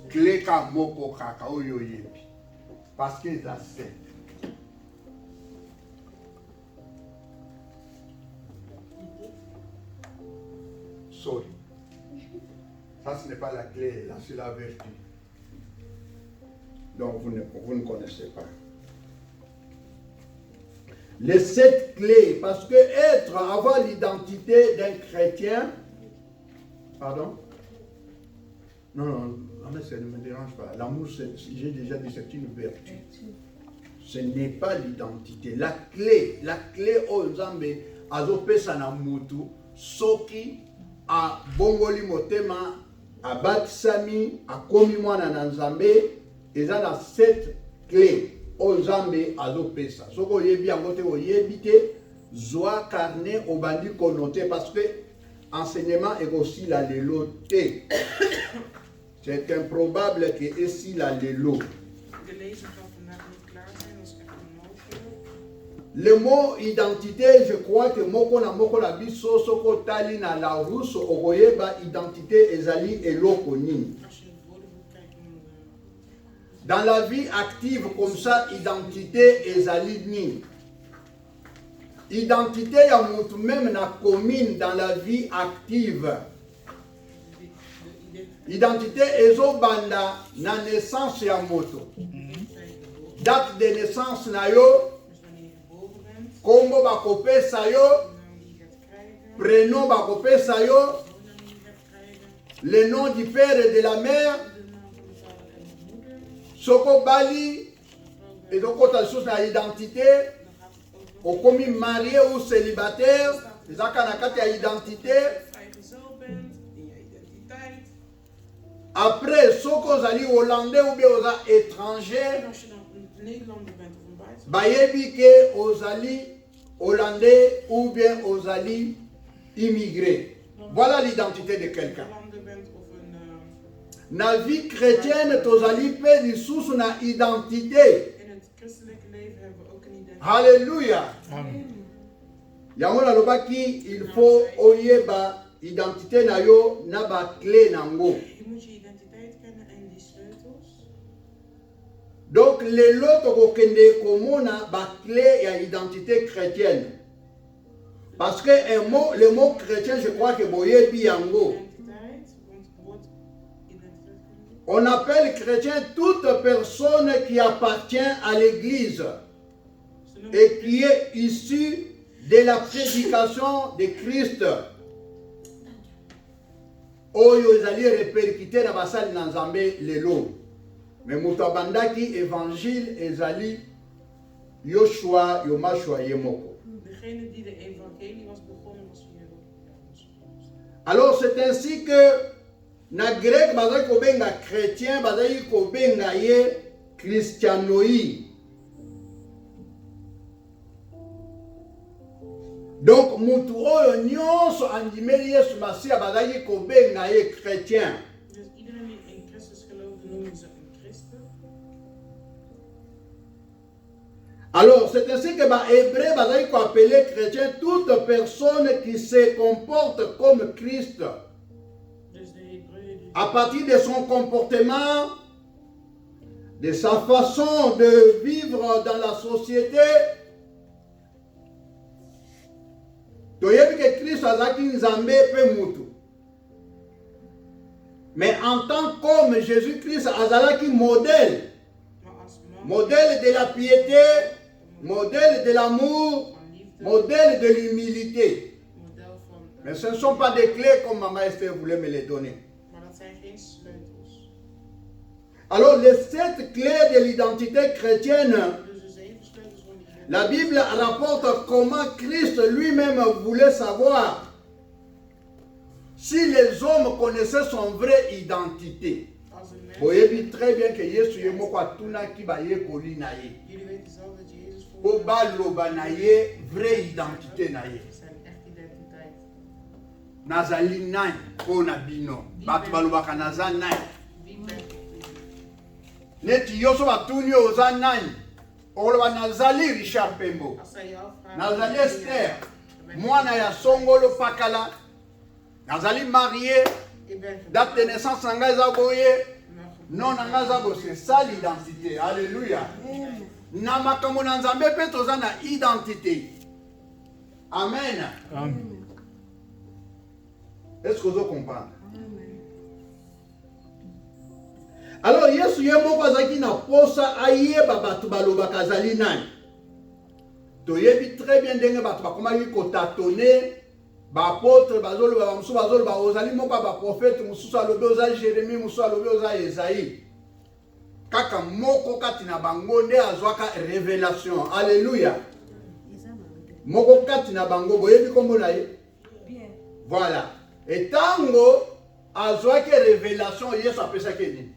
Clé ka Moko Kaka Oyoyebi. Parce qu'il y a 7. Sorry. Ça, ce n'est pas la clé, là, c'est la vertu. Donc, vous ne connaissez pas. Les 7 clés, parce que avoir l'identité d'un chrétien, pardon? Non, mais ça ne me dérange pas. L'amour, j'ai déjà dit, c'est une vertu. Ce n'est pas l'identité. La clé aux Nzambe, azope sanamutu, soki, a bongoli motema, a batisami, a komi mwana na Nzambe, eza na 7 clés. Ozambe azopesa. Soko oyebi yango te oyebi te, zoa carnet obandi connoté parce que enseignement est aussi la lelo te. C'est improbable que ici la lelo. Le mot identité, je crois que moko la biso soko tali na la russe okoyeba identité ezali eloko nini. Dans la vie active comme ça, identité ezali nini. Identité ya mutu même na commune dans la vie active. Identité ezobanda na naissance ya moto. Date de naissance na yo, kombo bakopesa yo, prénom bakopesa yo, le nom du père et de la mère. Soko bali, et donc quand tu as l'identité, au commis marié ou célibataire, les akanakati a identité. Après, soko zali hollandais ou bien aux étrangers, bayebi ke ozali hollandais ou bien ozali immigré. Voilà l'identité de quelqu'un. Na vie chrétienne, tozali pe di sous na identité. Alléluia. Yango na lobaki, il faut oyeba identité na yo na ba clé nango. Donc les loto kokende komona ba clé ya identité chrétienne. Parce que le mot chrétien, je crois que boyebi yango. On appelle chrétien toute personne qui appartient à l'église et qui est issue de la prédication de Christ. Oyo ezali répercuté na basali na Nzambe lelo. Mais mutabandaki évangile ezali Yoshua Yomashua Yemoko. Degene die de evangelie was begonnen was Alors c'est ainsi que na grec bazali kobenga chrétien, bazali kobenga ye christianoi. Donc mutu oyo nyonso andimeli Yesu Masiya bazali kobenga ye chrétien. Dus iedereen die in Christus geloofde noemden ze een christen. Alors c'est ainsi que les Hébreux bazali appeler chrétien toute personne qui se comporte comme Christ. À partir de son comportement, de sa façon de vivre dans la société, toyebi que Christ azaki Nzambe pe mutu. Mais en tant qu'homme, Jésus-Christ azalaki modèle. modèle de la piété, modèle de l'amour, modèle de l'humilité. model van... Mais ce ne sont pas des clés comme Maman Esther voulait me les donner. Maar dat zijn geen sleutels. Alors, les 7 clés de l'identité chrétienne, Dus de 7 sleutels van die la Bible rapporte comment Christ lui-même voulait savoir si les hommes connaissaient son vraie identité. Als een mens... Vous voyez très bien que Yesu est moko atuna ki ba ye koli na ye. Jullie weten zelf dat Jezus Po ba loba na ye vraie identité na ye. zijn echt identiteit. Nazali nani po na bino. Batu balobaka naza nani. Wie ben ik? Neti yoso batuni oza nani. Oloba nazali Richard Pembo. Als zij jou vragen... Nazali Esther. Mwana ya songolo pakala. Nazali marié. Ik ben Date de naissance nanga eza boye. geboren. Non nanga eza bo, c'est ça l'identité. Alléluia. Na makambo na Nzambe pe toza na identité. Amen. Amen. Est-ce que vous comprenez? Alors Yesu ye moko azaki na posa ayeba bato balobaka azali nani. Toyebi très bien ndenge bato bakomaki kotatone. Bapôtre bazoloba bamusu bazoloba ozali moko ba prophète mususu alobi ozali Jérémie mususu alobi ozali Esaïe. Kaka moko kati na bango nde azwaka révélation. Alléluia. Moko kati na bango boyebi kombo na ye. Voilà. Et tango azwaki révélation Yesu apesaki nini?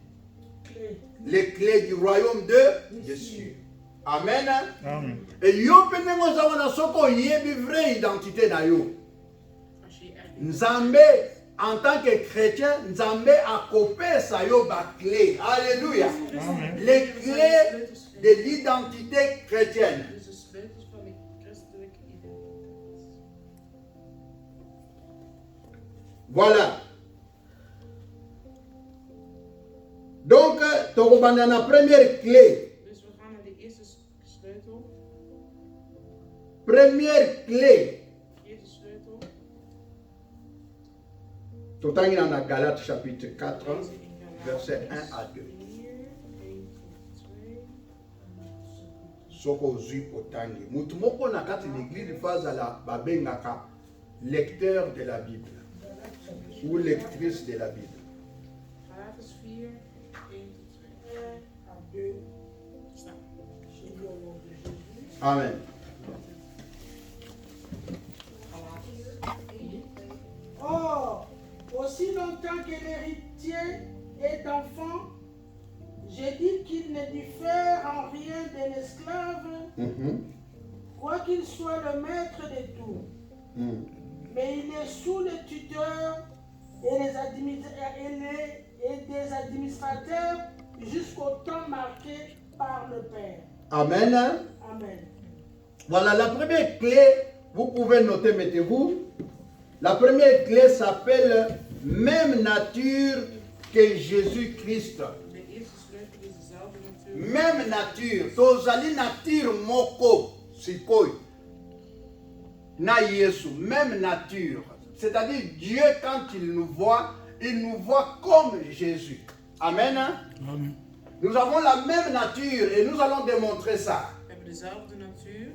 Les clés du royaume de Jésus. Amen. Amen. Et yo pe ndenge ozango na soko oyebi vraie identité na yo. Nzambe, en tant que chrétien, Nzambe a kopesa yo ba clé. Alléluia. Amen. Les clés de l'identité chrétienne. Dus de sleutels van de christelijke identiteit. Voilà. Donc, tokobanda na première clé. Dus we gaan naar de eerste sleutel. Première clé. Eerste sleutel. Totangi na Galates chapitre 4, Lezen in Galaten verset 1 à 2. 4, 1 tot 2. Soko zui otangi. Mutu moko na kati l'église fazala babengaka lecteur de la Bible ou lectrice de la Bible. Galaten 4, 1 tot 2. Stop. Amen. Or, aussi longtemps que l'héritier est enfant, je dis qu'il ne diffère en rien d'un esclave, quoiqu'il soit le maître de tout. Mais il est sous le tuteur et des administrateurs jusqu'au temps marqué par le Père. Amen. Amen. Voilà la première clé. Vous pouvez noter, mettez-vous. La première clé s'appelle même nature que Jésus-Christ. De eerste sleutel is dezelfde natuurlijk. Même nature. Tozali nature moko sikoi. Na Yesu, même nature. C'est-à-dire Dieu quand il nous voit comme Jésus. Amen. Amen. Nous avons la même nature et nous allons démontrer ça. We hebben dezelfde natuur.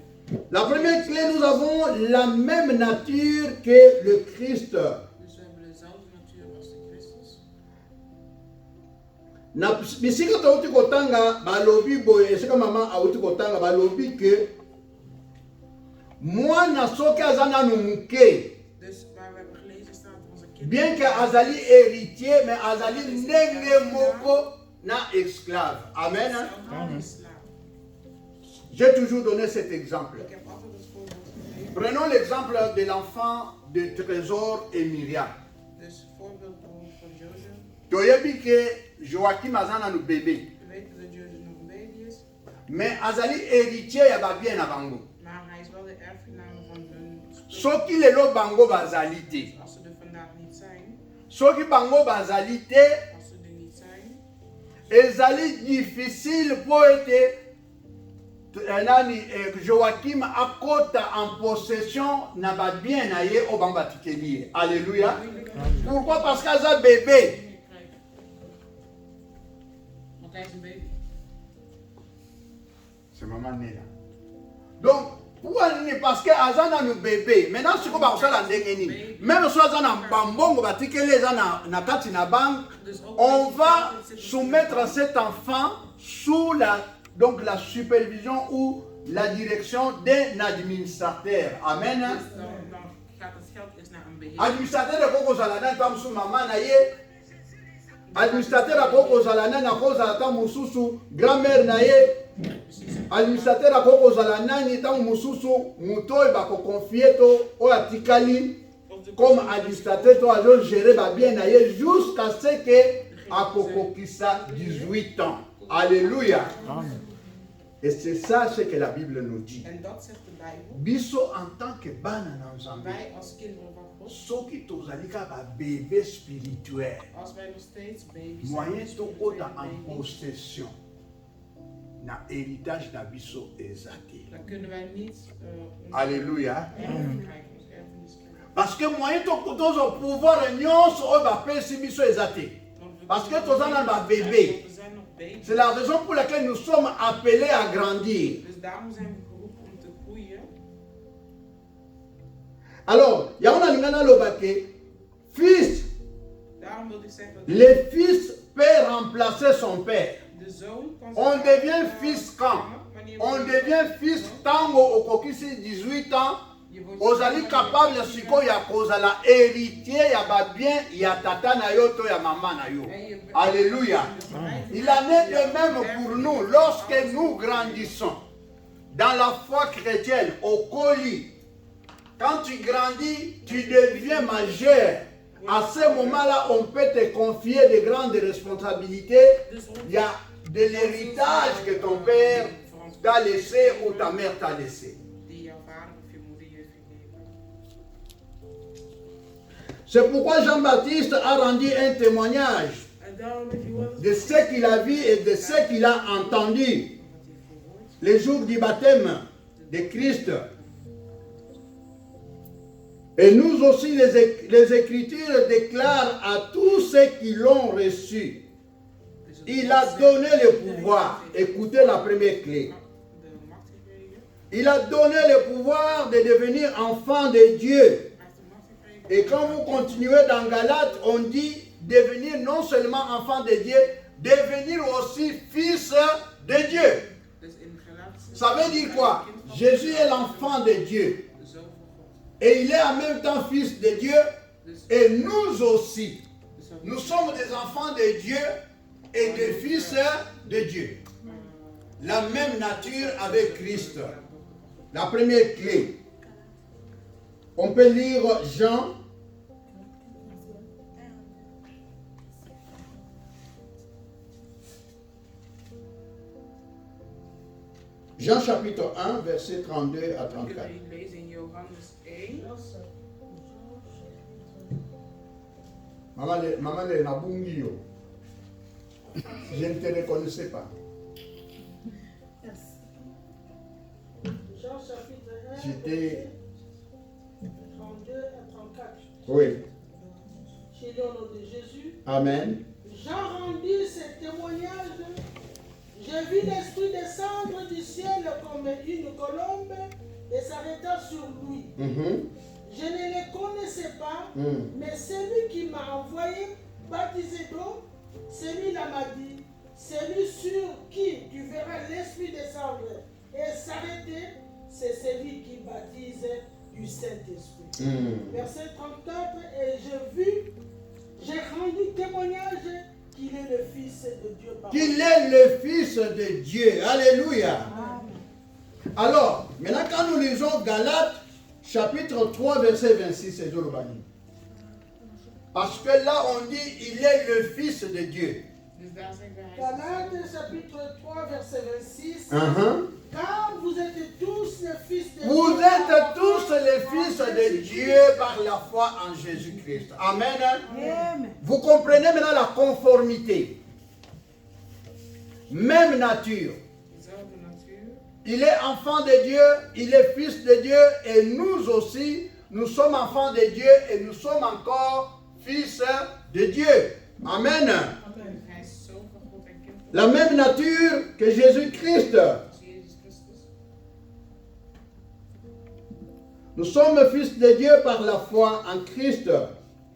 La première clé, nous avons la même nature que le Christ. Dus we hebben dezelfde natuur als de Christus. Na bisika tauti kotanga balobi boye esika mama auti kotanga balobi ke mwana soki aza nanu muke. Dus waar we hebben gelezen staat onze kinderen. Bien que azali héritier, mais azali ndenge moko na esclave. Amen. Allemaal slaaf. J'ai toujours donné cet exemple. Ik heb altijd het voorbeeld gegeven. Prenons l'exemple de l'enfant de Trésor et Myriam. Dus voorbeeld bijvoorbeeld van Jozef. Toyebi ke Joachim aza nanu bébé. We weten dat Jozef nog een baby is. Mais azali héritier ya babien na bango. Maar hij is wel de erfgenaam van hun spullen. Soki lelo bango bazali te. Dus als ze er vandaag niet zijn. Soki bango bazali te, Als ze er niet zijn. ezali difficile po ete Joachim akota en possession na babien na ye o bango batikeli ye. Alléluia. Pourquoi? Parce qu'aza bébé. Want hij is een baby. C'est maman née là. Donc, pourquoi n'est parce que Azana nous bébé. Maintenant, ce qu'on va faire la dégainer. Même si Azana bambongo, on va soumettre cet enfant sous la supervision ou la direction d'un administrateur. Amen. Administrateur de Koko Zalana, tam sous maman naye. Administrateur de Koko Zalana, na Koko Zalata mususu, grand-mère naye. Administrateur de Koko Zalana, ni tam mususu, muto bako confier to o atikali comme administrateur to ajo gérer ba bien naye jusqu'à ce que a Koko kisa 18 ans. Alléluia. Amen. Et c'est ça ce que la Bible nous dit. En dat zegt de Bijbel. Biso en tant que bana na nzambe. Wij als kinderen van God. Soki tozalika ba bébé spirituel. Als wij nog steeds baby's moyen zijn. tokota en possession. Na héritage na biso ezate. Dan kunnen wij niet. Alléluia. Erfenis krijgen. Parce que moyen tokotozo pouvoir nyonso o ba pesi biso ezate. Parce que tozana ba bébé. C'est la raison pour laquelle nous sommes appelés à grandir. Dus daarom zijn we geroepen om te groeien. Alors, il y a un alingana lobake, fils. Daarom wil ik zeggen. Le fils peut remplacer son père. De zoon kan On devient fils quand? On devient fils tango okokisi 18 ans. Ozali capable siko ya kozala héritier ya ba bien ya tata na yo to ya maman na yo. Alléluia. Il en est de même pour nous lorsque nous grandissons dans la foi chrétienne au colis. Quand tu grandis, tu deviens majeur. À ce moment-là, on peut te confier de grandes responsabilités. Il y a de l'héritage que ton père t'a laissé ou ta mère t'a laissé. C'est pourquoi Jean-Baptiste a rendu un témoignage de ce qu'il a vu et de ce qu'il a entendu les jours du baptême de Christ. Et nous aussi, les Écritures déclarent à tous ceux qui l'ont reçu. Il a donné le pouvoir. Écoutez la première clé. Il a donné le pouvoir de devenir enfant de Dieu. Et quand vous continuez dans Galates, on dit devenir non seulement enfant de Dieu, devenir aussi fils de Dieu. Ça veut dire quoi? Jésus est l'enfant de Dieu. Et il est en même temps fils de Dieu. Et nous aussi. Nous sommes des enfants de Dieu et des fils de Dieu. La même nature avec Christ. La première clé. On peut lire Jean. Jean chapitre 1, verset 32 à 34. Maman est la bungio. Je ne te reconnaissais pas. Jean chapitre 1, J'étais... 32 à 34. Oui. Chez le nom de Jésus. Amen. Jean rendit ce témoignage. J'ai vu l'Esprit descendre du ciel comme une colombe et s'arrêta sur lui. Je ne le connaissais pas, mais celui qui m'a envoyé baptiser d'eau, celui-là m'a dit, celui sur qui tu verras l'Esprit descendre et s'arrêter, c'est celui qui baptise du Saint-Esprit. Verset 34, et j'ai rendu témoignage qu'il est le Fils de Dieu. Qu'il est le Fils de Dieu. Alléluia. Alors, maintenant quand nous lisons Galates, chapitre 3, verset 26, c'est Jolobani. Parce que là, on dit, il est le Fils de Dieu. Galates, chapitre 3, verset 26. Car vous êtes tous les fils de Dieu. Vous êtes tous les fils de Dieu par la foi en Jésus-Christ. Amen. Amen. Vous comprenez maintenant la conformité. Même nature. Il est enfant de Dieu, il est fils de Dieu, et nous aussi, nous sommes enfants de Dieu et nous sommes encore fils de Dieu. Amen. La même nature que Jésus-Christ. Nous sommes fils de Dieu par la foi en Christ. We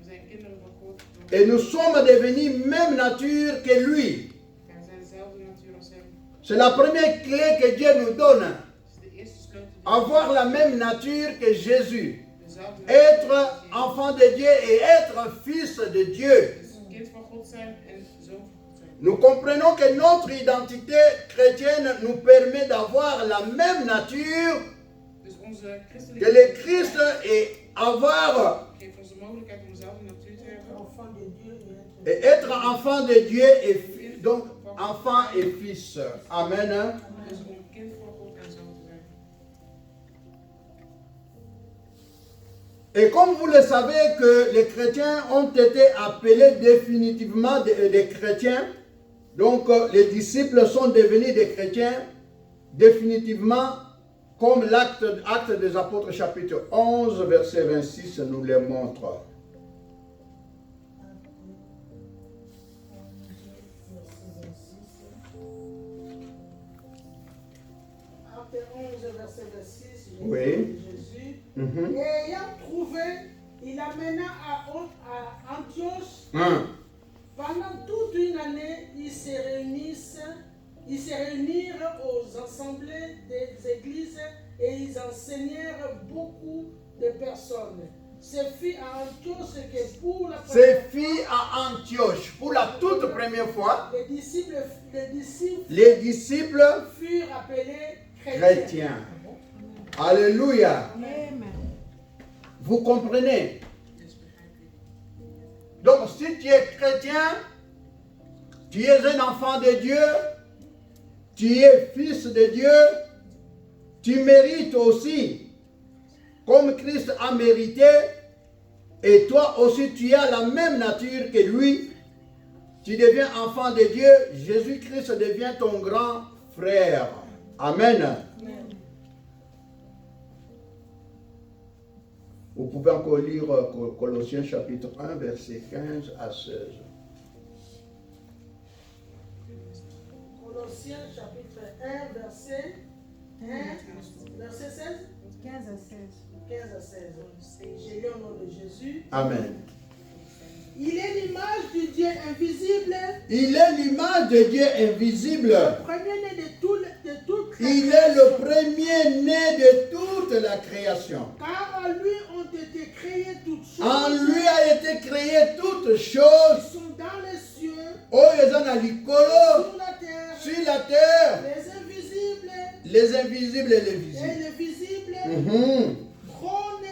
zijn kinderen van God. Et nous sommes devenus même nature que lui. En we zijn dezelfde natuur als hem. C'est la première clé que Dieu nous donne. Dat is de eerste sleutel. Avoir la même nature que Jésus. Dezelfde Être natuur als Jezus. enfant de Dieu et être fils de Dieu. Dus een kind van God zijn en zoon van God zijn. Nous comprenons que notre identité chrétienne nous permet d'avoir la même nature Dus onze que christelijke le Christ et avoir geeft ons de mogelijkheid om dezelfde natuur te hebben. Enfant de Dieu et être enfant de Dieu et donc enfant et fils. Amen. Dus om kind van God en zoon te zijn. Et comme vous le savez que les chrétiens ont été appelés définitivement des chrétiens, donc les disciples sont devenus des chrétiens définitivement, comme l'acte des apôtres chapitre 11 verset 26 nous le montre. Acte 11, verset 26, Oui. Jésus. Mhm. Et ayant trouvé, il amena à Antioche. Hein. Pendant toute une année, ils se réunirent aux assemblées des églises et ils enseignèrent beaucoup de personnes. Ce fut à Antioche que pour la C'est fit à Antioche pour la toute première fois. les disciples Les disciples furent appelés chrétiens. chrétiens. Alléluia. Amen. Vous comprenez? Dus begrijp je. Donc si tu es chrétien, tu es un enfant de Dieu, tu es fils de Dieu, tu mérites aussi, comme Christ a mérité, et toi aussi tu as la même nature que lui, tu deviens enfant de Dieu, Jésus-Christ devient ton grand frère. Amen. Vous pouvez encore lire Colossiens chapitre 1, verset 15 à 16. Colossiens chapitre 1, verset 16. 15 à 16. 15 à 16. J'ai lu au nom de Jésus. Amen. Il est l'image du Dieu invisible, Il est l'image de Dieu invisible. le premier-né de toute Il est le premier-né de toute la création. Car en lui ont été créées toutes choses. En lui a été créé toutes Qui choses. sont dans les cieux, Oh, ils ont l'icolo, sur la terre, sur la terre, les invisibles les invisibles et les et visibles. les visibles, Mhm. trône,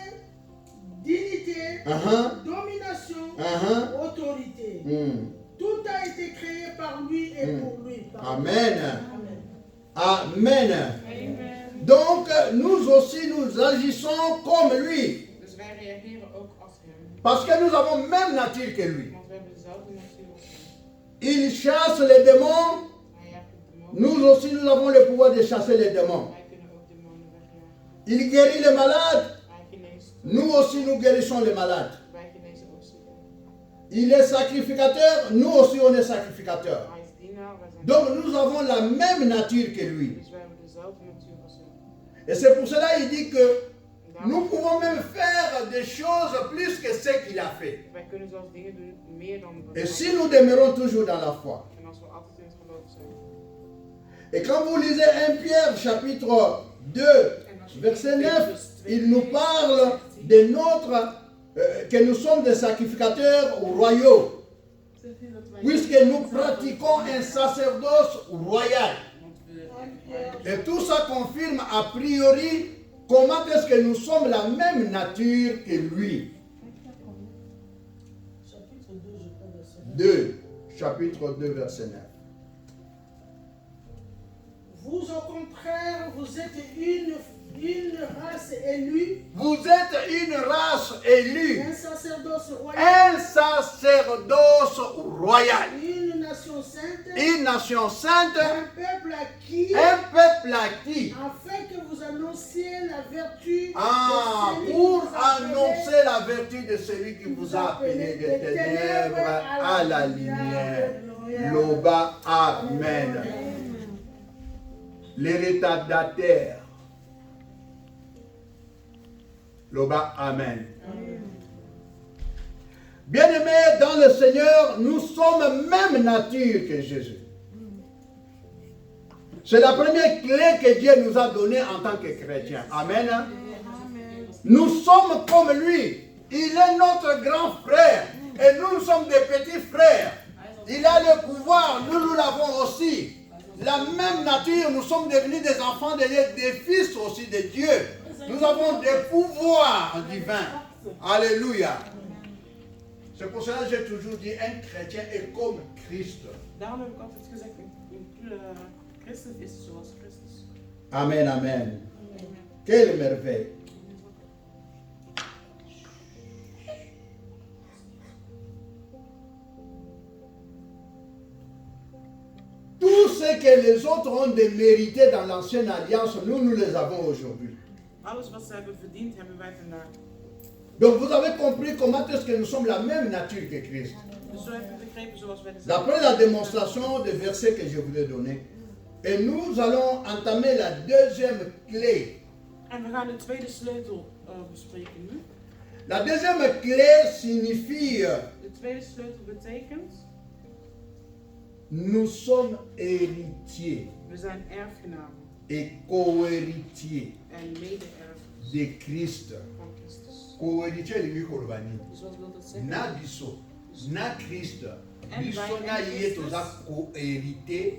dignité, Uh-huh. domination, Uh-huh. autorité. Mm. Tout a été créé par lui et pour lui. Par lui. Amen. Amen. Amen. Donc, nous aussi, nous agissons comme lui. Dus wij reageren ook als hem. Parce que nous avons même nature que lui. Want we hebben dezelfde natuur als hem. Il chasse les démons. Hij jaagt de demonen. Nous aussi, nous avons le pouvoir de chasser les démons. Wij kunnen ook demonen wegjagen. Il guérit les malades. Hij geneest. Nous aussi, nous guérissons les malades. Wij genezen ook zieken. Il est sacrificateur. Nous aussi, on est sacrificateur. Hij is dienaar. Wij zijn Donc, nous avons la même nature que lui. Dus wij hebben dezelfde natuur als hem. Et c'est pour cela qu'il dit que En daarom- nous pouvons même faire des choses plus que ce qu'il a fait. Wij kunnen zelfs dingen doen meer dan wat Et hij si doet. nous demeurons toujours dans la foi. En als we altijd in het geloof zijn. Et quand vous lisez 1 Pierre chapitre 2, verset 9, il nous parle de notre, que nous sommes des sacrificateurs royaux, puisque nous pratiquons un sacerdoce royal. Want we Et tout ça confirme a priori comment est-ce que nous sommes la même nature que lui. Chapitre 2, je crois, verset 2, chapitre 2, verset 9. Vous, au contraire, vous êtes une race élue, Vous êtes une race élue, un sacerdoce royal, un sacerdoce royal, une nation sainte, une nation sainte, un peuple acquis, un peuple acquis. afin que vous annonciez la vertu Ah, de celui qui pour vous a appelé annoncer la vertu de celui qui vous a appelé des ténèbres à la lumière. Loba, Amen. Les retardataires. Loba, Amen. Bien-aimés dans le Seigneur, nous sommes même nature que Jésus. C'est la première clé que Dieu nous a donnée en tant que chrétiens. Amen. Nous sommes comme lui. Il est notre grand frère. Et nous sommes des petits frères. Il a le pouvoir. Nous l'avons aussi. La même nature. Nous sommes devenus des enfants de Dieu, des fils aussi de Dieu. Nous avons des pouvoirs divins. Alléluia. C'est pour cela que j'ai toujours dit, un chrétien est comme Christ. Daarom heb ik altijd gezegd, Christus is zoals Christus. Amen, amen. Quelle merveille. Tout ce que les autres ont démérité dans l'ancienne alliance, nous les avons aujourd'hui. Alles wat ze hebben verdiend, hebben wij vandaag. Donc vous avez compris comment est-ce que nous sommes la même nature que Christ. Dus zo heb je begrepen zoals wij de D'après la démonstration des versets que je vous ai donnés, et nous allons entamer la deuxième clé. En we gaan de tweede sleutel bespreken nu. La deuxième clé signifie De tweede sleutel betekent, nous sommes héritiers we zijn erfgenamen et co-héritiers en mede-erfers de Christ. van Christus. Co-héritier de Mikolbani. Dus wat wil dat zeggen? Na biso, na Christ, En biso wij na en ye Christus. toza co-hérité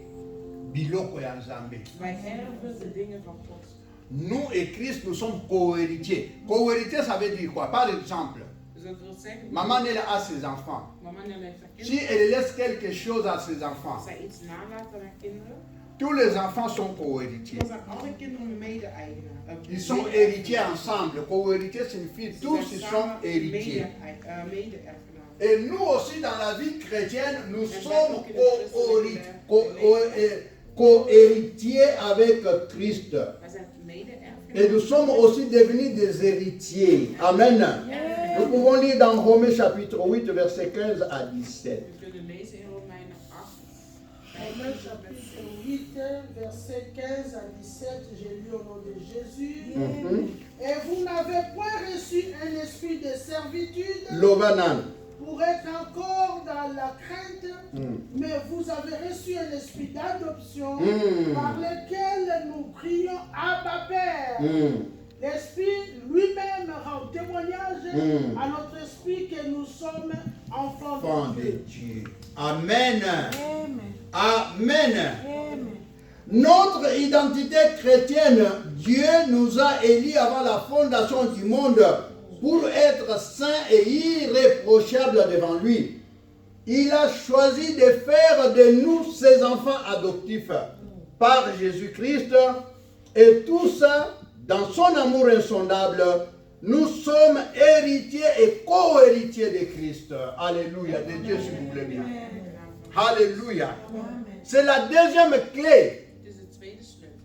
biloko ya Nzambe. Wij erven de dingen van God. Nous et Christ, nous sommes co-héritiers. Co-héritier, ça veut dire quoi? Par exemple, Dus dat wil zeggen, maman elle a ses enfants. mama Nel heeft haar Si kinderen. elle laisse quelque chose à ses enfants, Als zij iets nalaat aan haar kinderen, tous les enfants sont co-héritiers. dan zijn alle kinderen mede-eigenaar. Ils sont héritiers ensemble. Co-héritier signifie tous ils sont héritiers. Mede-erfgenamen. Et nous aussi dans la vie chrétienne, nous sommes co-héritiers avec Christ. Wij zijn mede-erfgenamen. Et nous sommes aussi devenus des héritiers. Amen. Nous pouvons lire dans Romains chapitre 8, verset 15 à 17. We kunnen lezen in Romeinen 8. Romains chapitre 8, verset 15 à 17, j'ai lu au nom de Jésus. Et vous n'avez point reçu un esprit de servitude Lovanan. pour être encore dans la crainte, mais vous avez reçu un esprit d'adoption par lequel nous crions Abba Père. L'Esprit lui-même rend témoignage à notre esprit que nous sommes enfants Enfants de de Dieu. Dieu. Amen. Amen. Amen. Amen. Notre identité chrétienne, Dieu nous a élus avant la fondation du monde pour être saints et irréprochables devant lui. Il a choisi de faire de nous ses enfants adoptifs par Jésus-Christ et tous, dans son amour insondable, nous sommes héritiers et co-héritiers de Christ. Alléluia, de Dieu s'il vous plaît bien. Alléluia. C'est la deuxième clé. Het is de tweede sleutel.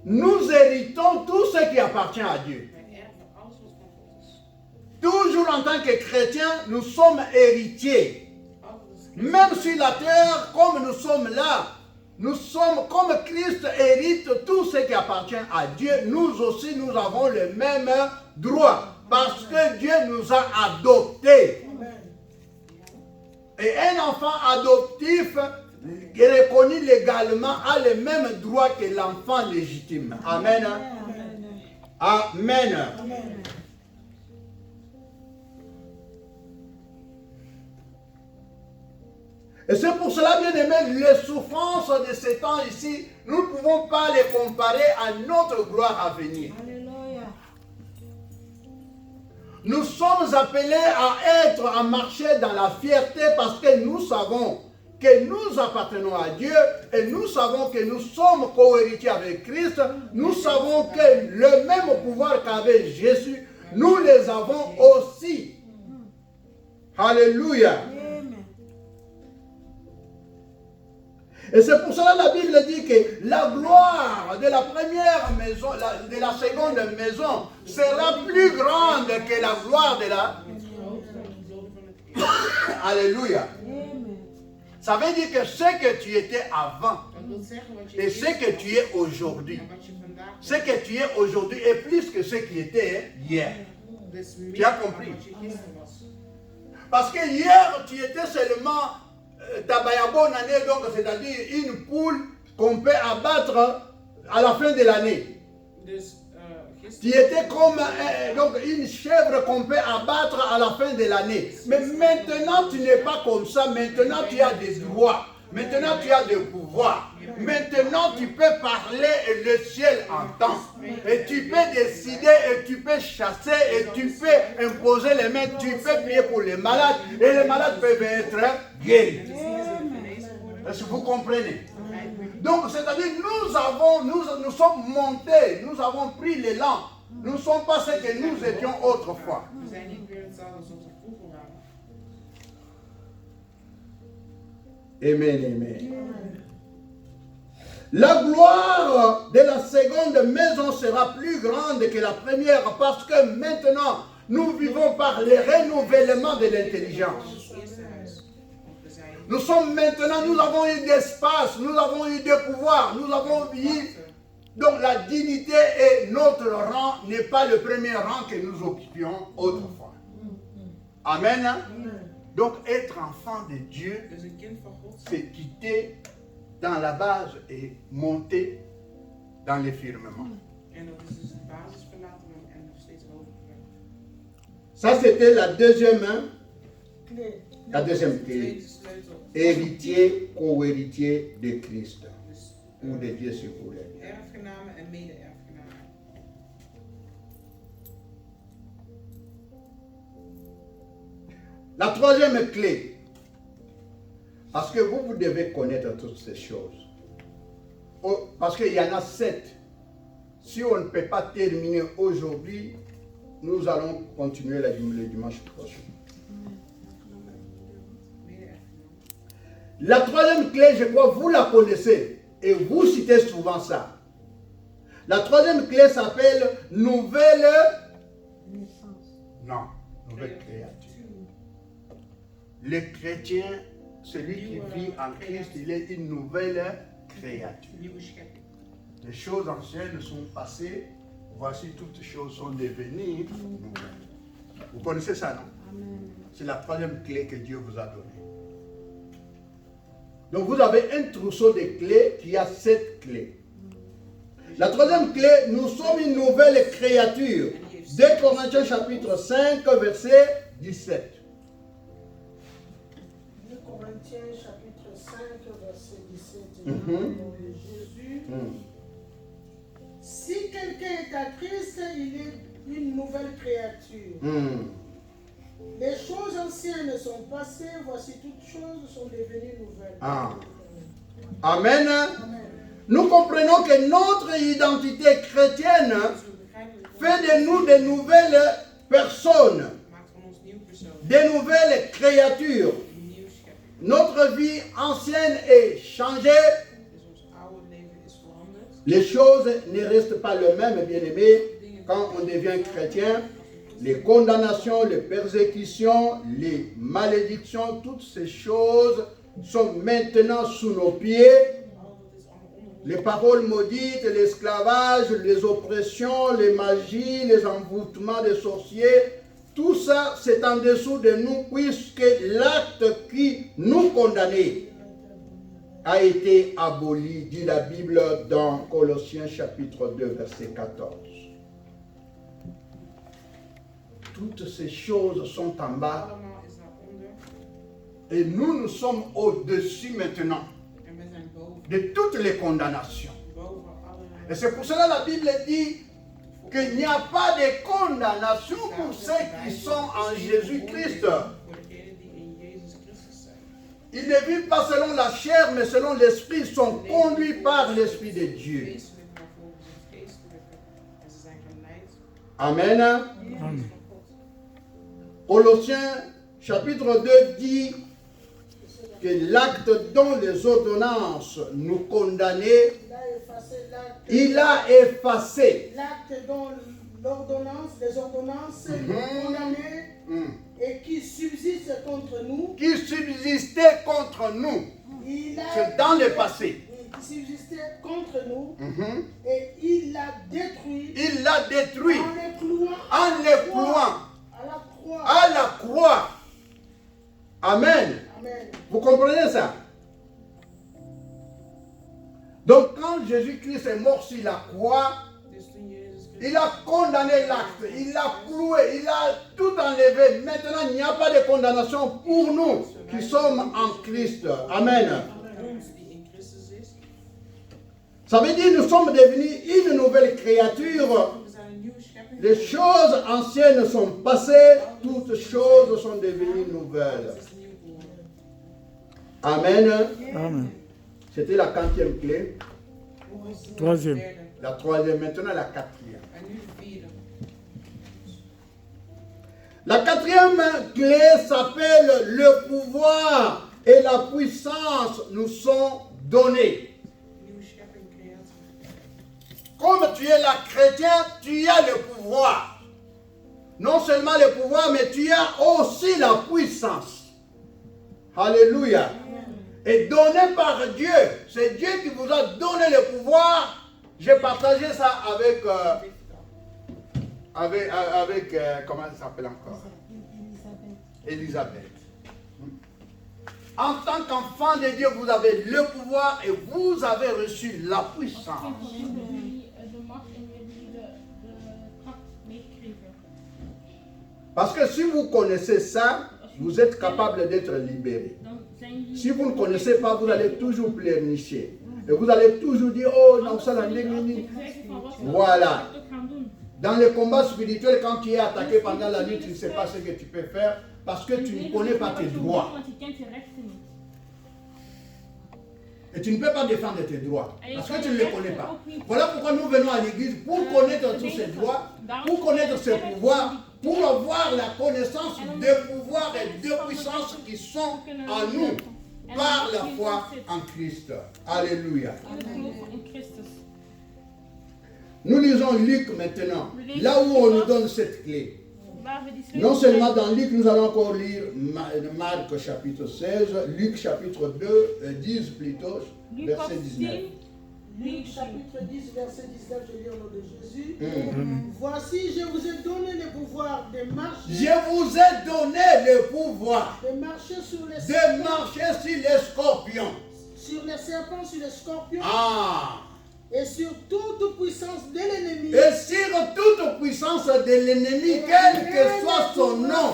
Nous héritons tout ce qui appartient à Dieu. Wij erven alles wat van God is. Toujours en tant que chrétiens, nous sommes héritiers. Altijd Même sur la terre, comme nous sommes là, nous sommes comme Christ hérite tout ce qui appartient à Dieu. Nous aussi, nous avons le même droit parce que Dieu nous a adoptés. Et un enfant adoptif reconnu légalement a le même droit que l'enfant légitime. Amen. Amen. Et c'est pour cela, bien aimé, les souffrances de ces temps ici, nous ne pouvons pas les comparer à notre gloire à venir. Alléluia. Nous sommes appelés à être, à marcher dans la fierté parce que nous savons que nous appartenons à Dieu et nous savons que nous sommes co-héritiers avec Christ. Nous savons que le même pouvoir qu'avait Jésus, nous les avons aussi. Alléluia. Et c'est pour cela que la Bible dit que la gloire de la première maison, de la seconde maison, sera plus grande que la gloire de la... Alléluia. Ça veut dire que ce que tu étais avant Dat wil zeggen wat je et ce que tu es aujourd'hui, en wat je vandaag ce que tu es aujourd'hui est plus que ce qui était hier. Tu as compris? Parce que hier, tu étais seulement tabayabonane, donc c'est-à-dire une poule qu'on peut abattre à la fin de l'année. Tu étais comme donc une chèvre qu'on peut abattre à la fin de l'année. Mais maintenant, tu n'es pas comme ça. Maintenant, tu as des droits. Maintenant, tu as des pouvoirs. Maintenant, tu peux parler et le ciel entend. Et tu peux décider, et tu peux chasser, et tu peux imposer les mains, tu peux prier pour les malades, et les malades peuvent être guéris. Est-ce que vous comprenez? Donc, c'est-à-dire, nous sommes montés, nous avons pris l'élan. Nous ne sommes pas ce que nous étions autrefois. Amen, amen. La gloire de la seconde maison sera plus grande que la première parce que maintenant, nous vivons par le renouvellement de l'intelligence. Nous sommes maintenant, nous avons eu d'espace, nous avons eu de pouvoir, nous avons eu... Donc la dignité et notre rang n'est pas le premier rang que nous occupions autrefois. Amen. Donc être enfant de Dieu, c'est quitter dans la base et monter dans les firmaments. Ça c'était la deuxième clé. Héritier, co-héritier de Christ. Ou de Dieu si vous voulez. La troisième clé, parce que vous devez connaître toutes ces choses. Parce qu'il y en a 7. Si on ne peut pas terminer aujourd'hui, nous allons continuer le dimanche prochain. La troisième clé, je crois, vous la connaissez et vous citez souvent ça. La troisième clé s'appelle nouvelle naissance. Non, nouvelle créature. Le chrétien, celui qui vit en Christ, il est une nouvelle créature. Les choses anciennes sont passées, voici toutes choses sont devenues nouvelles. Vous connaissez ça, non? C'est la troisième clé que Dieu vous a donnée. Donc vous avez un trousseau de clés qui a 7 clés. La troisième clé, nous sommes une nouvelle créature. 2 Corinthiens chapitre 5, verset 17. 2 Corinthiens chapitre 5, verset 17. Jésus. Si quelqu'un est à Christ, il est une nouvelle créature. Les choses anciennes sont passées, voici toutes choses sont devenues nouvelles. Amen. Nous comprenons que notre identité chrétienne fait de nous de nouvelles personnes, de nouvelles créatures. Notre vie ancienne est changée. Les choses ne restent pas les mêmes, bien-aimés, quand on devient chrétien. Les condamnations, les persécutions, les malédictions, toutes ces choses sont maintenant sous nos pieds. Les paroles maudites, l'esclavage, les oppressions, les magies, les envoûtements des sorciers, tout ça c'est en dessous de nous puisque l'acte qui nous condamnait a été aboli, dit la Bible dans Colossiens chapitre 2 verset 14. Toutes ces choses sont en bas et nous sommes au-dessus maintenant de toutes les condamnations. Et c'est pour cela que la Bible dit qu'il n'y a pas de condamnation pour ceux qui sont en Jésus-Christ. Ils ne vivent pas selon la chair, mais selon l'Esprit, ils sont conduits par l'Esprit de Dieu. Amen. Amen. Colossiens chapitre 2 dit que l'acte dont les ordonnances nous condamnaient, il a effacé. L'acte dont les ordonnances nous condamnaient et qui subsiste contre nous. Qui subsistait contre nous. C'est dans le passé. Qui subsistait contre nous et il l'a l'a détruit en les clouant à à la croix. à la croix. Amen. Amen. Vous comprenez ça? Donc quand Jésus-Christ est mort sur la croix, il a condamné l'acte, il l'a cloué, il a tout enlevé. Maintenant, il n'y a pas de condamnation pour nous qui sommes en Christ. Amen. Ça veut dire que nous sommes devenus une nouvelle créature. Les choses anciennes sont passées, toutes choses sont devenues nouvelles. Amen. Amen. C'était la 4e clé. Troisième. La 3e, maintenant la 4e. La 4e clé s'appelle le pouvoir et la puissance nous sont donnés. Comme tu es là chrétien, tu as le pouvoir. Non seulement le pouvoir, mais tu as aussi la puissance. Alléluia. Et donné par Dieu. C'est Dieu qui vous a donné le pouvoir. J'ai partagé ça avec comment elle s'appelle encore? Elisabeth. En tant qu'enfant de Dieu, vous avez le pouvoir et vous avez reçu la puissance. Parce que si vous connaissez ça, vous êtes capable d'être libéré. Si vous ne connaissez pas, vous allez toujours pleurnicher. Et vous allez toujours dire, oh non, ça l'a dit. Voilà. Dans le combat spirituel, quand tu es attaqué pendant la nuit, tu ne sais pas ce que tu peux faire parce que tu ne connais pas tes droits. Et tu ne peux pas défendre tes droits parce que tu ne les connais pas. Voilà pourquoi nous venons à l'église pour connaître tous ces droits, pour connaître ses pouvoirs, pour avoir la connaissance des pouvoirs et des puissances qui sont en nous par la foi en Christ. Alléluia. Nous lisons Luc maintenant, là où on nous donne cette clé. Non seulement dans Luc, nous allons encore lire Marc chapitre 16, Luc chapitre 10 plutôt, verset 19. Luc chapitre 10, verset 19, je lis au nom de Jésus. Voici, je vous ai donné le pouvoir de marcher. Je vous ai donné le pouvoir de marcher sur les scorpions. Sur les serpents, sur les scorpions. Ah. Et sur toute puissance de l'ennemi. Et sur toute puissance de l'ennemi, quel que soit son nom.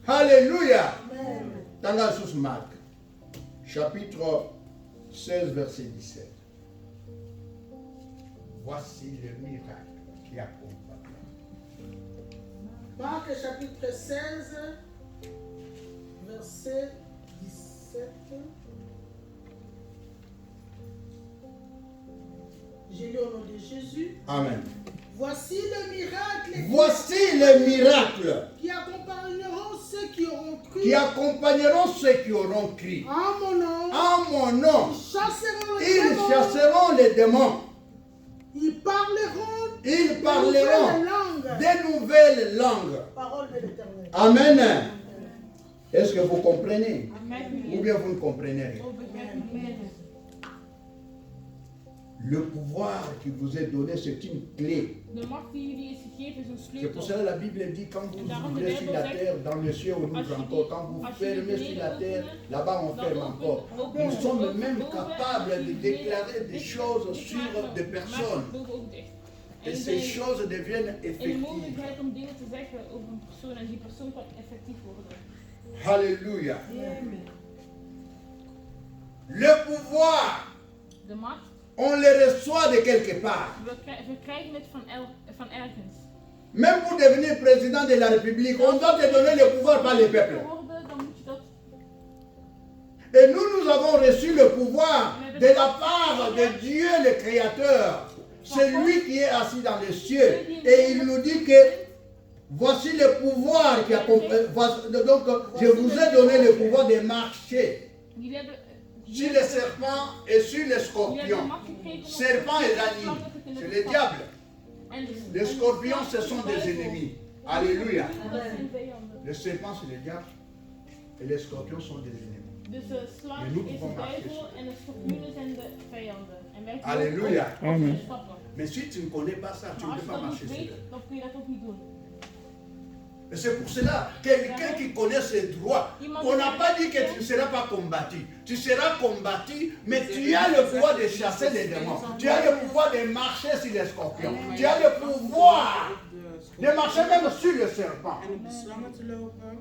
Alléluia. Dans la source Marc, chapitre 16, verset 17. Voici le miracle qui accompagne. Marc chapitre 16, verset 17. J'ai lu au nom de Jésus. Amen. Voici le miracle. Voici le miracle qui accompagneront ceux qui auront cru. Qui accompagneront ceux qui auront cru. En mon nom. En mon nom. Ils chasseront les démons. Ils parleront. Des nouvelles langues. Parole de l'Éternel. Amen. Est-ce que vous comprenez? Amen. Ou bien vous ne comprenez rien? Amen. Le pouvoir qui vous est donné, c'est une clé. C'est pour cela que la Bible dit, quand vous ouvrez sur la terre, dans le ciel on ouvre encore. Quand vous fermez sur la terre, là-bas on ferme encore. Nous sommes même capables de déclarer des choses sur des personnes. Et ces choses deviennent effectives. Alléluia. Le pouvoir, on le reçoit de quelque part. Même pour devenir président de la République, on doit te donner le pouvoir par le peuple. Et nous avons reçu le pouvoir de la part de Dieu le Créateur. C'est lui qui est assis dans les cieux. Et il nous dit que voici le pouvoir qui accompagne. Donc, je vous ai donné le pouvoir de marcher sur les serpents et sur les scorpions. Serpents et agneaux, c'est le diable. Les scorpions, ce sont des ennemis. Alléluia. Les serpents, c'est le diable. Et les scorpions sont des ennemis. Mais nous pouvons marcher sur eux. Alléluia. Amen. Mais si tu ne connais pas ça, tu ne Maar als peux je pas dat marcher niet sur weet, elle. dan kun je dat ook niet doen. Et c'est pour cela, quelqu'un qui connaît ses droits, on n'a pas dit que tu ne seras pas combattu. Tu seras combattu, mais tu as le pouvoir de chasser les démons. Tu as le pouvoir de marcher sur les scorpions. Tu as le pouvoir de marcher même sur le serpent. En op de slangen te lopen.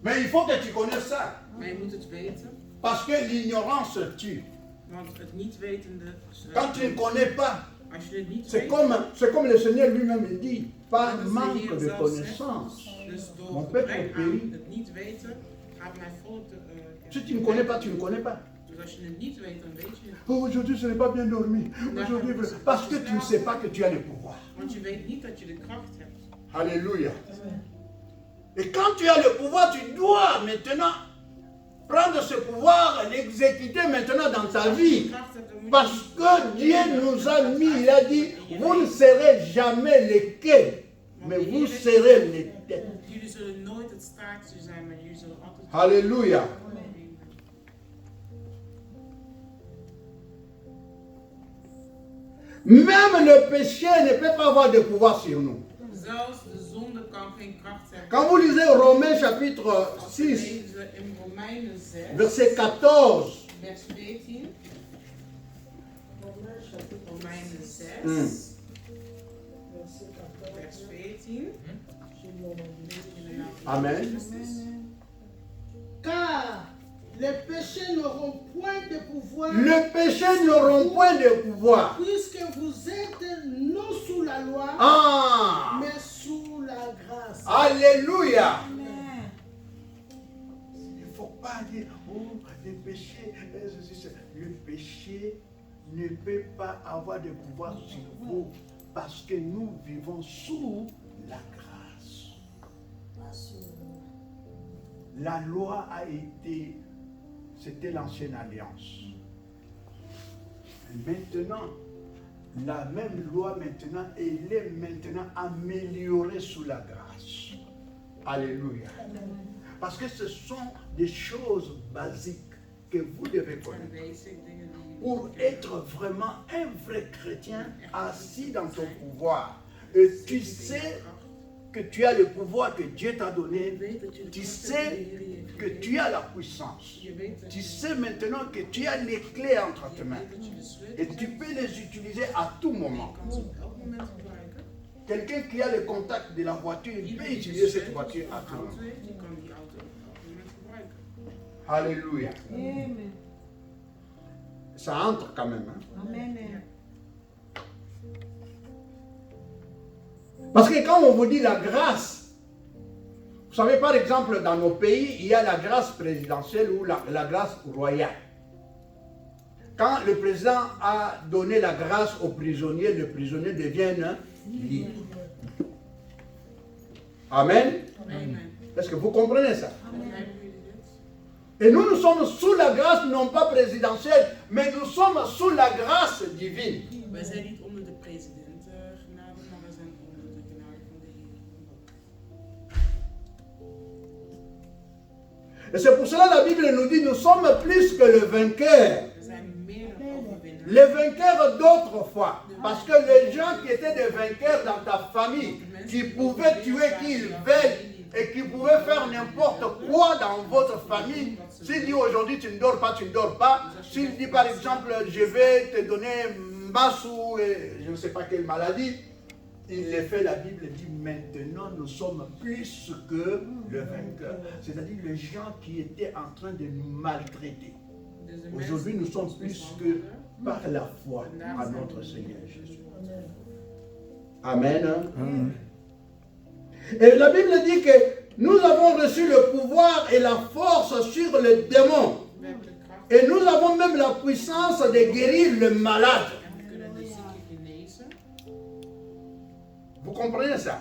Mais il faut que tu connaisses ça. Maar je moet het weten. Parce que l'ignorance tue. Want het niet wetende. Quand tu ne connais pas, Als je het niet c'est weet. comme le Seigneur lui-même dit, par dat is de manque Heer de zelf connaissance. zegt. Dus door Mon peuple gebrek périt. aan het niet weten, gaat mijn volk de. Si tu ne connais pas, tu ne connais pas. Dus als je het niet weet, dan weet je het. Oh, aujourd'hui, je n'ai pas bien dormi. Aujourd'hui, parce que tu ne sais pas que tu as le pouvoir. Want je weet niet dat je de kracht hebt. Alléluia. Et quand tu as le pouvoir, tu dois maintenant prendre ce pouvoir, l'exécuter maintenant dans ta vie. Parce que Dieu nous a mis, il a dit, vous ne serez jamais les quais, mais vous serez les têtes. Jullie zullen nooit het staartje zijn, maar jullie zullen altijd. Alléluia. Même le péché ne peut pas avoir de pouvoir sur nous. Zelfs de zonde kan geen kracht hebben. Quand vous lisez Romains chapitre Als we 6, lezen in Romeinen 6, verset 14, vers 14. Romeinen 6, vers 14. Amen. Car les péchés n'auront point de pouvoir, Le péché n'auront point de pouvoir. puisque vous êtes non sous la loi, Ah, mais sous la grâce. Alléluia. Amen. Il ne faut pas dire, oh, le péché, le péché ne peut pas avoir de pouvoir sur vous parce que nous vivons sous la grâce. La loi a été, c'était l'ancienne alliance. Maintenant, la même loi maintenant, elle est maintenant améliorée sous la grâce. Alléluia. Parce que ce sont des choses basiques que vous devez connaître. Pour être vraiment un vrai chrétien assis dans ton pouvoir. Et tu sais que tu as le pouvoir que Dieu t'a donné. Tu sais que tu as la puissance. Tu sais maintenant que tu as les clés entre tes mains. Et tu peux les utiliser à tout moment. Quelqu'un qui a le contact de la voiture, il peut utiliser cette voiture à tout moment. Alléluia. Amen. Ça entre quand même. Hein? Amen. Parce que quand on vous dit la grâce, vous savez par exemple dans nos pays, il y a la grâce présidentielle ou la grâce royale. Quand le président a donné la grâce aux prisonniers, les prisonniers deviennent libres. Amen. Est-ce que vous comprenez ça? Et nous sommes sous la grâce, non pas présidentielle, mais nous sommes sous la grâce divine. Wij zijn niet onder de president genade, maar wij zijn onder de genade van de Heer. Et c'est pour cela que la Bible nous dit, nous sommes plus que le vainqueur. We zijn meer dan overwinnaars. Les vainqueurs d'autrefois. Parce que les gens qui étaient des vainqueurs dans ta famille, qui pouvaient tuer qui ils veulent et qui pouvaient faire n'importe quoi dans votre famille, s'il dit aujourd'hui tu ne dors pas, tu ne dors pas. S'il dit par exemple je vais te donner Mbassou et je ne sais pas quelle maladie, il les fait, la Bible dit maintenant nous sommes plus que le vainqueur. C'est-à-dire les gens qui étaient en train de nous maltraiter. Aujourd'hui nous sommes plus que par la foi à notre Seigneur Jésus. Amen. Amen. Et la Bible dit que nous avons reçu le pouvoir et la force sur les démons. We hebben de kracht Et nous avons même la puissance de guérir le malade. en we kunnen de zieke genezen. Vous comprenez ça?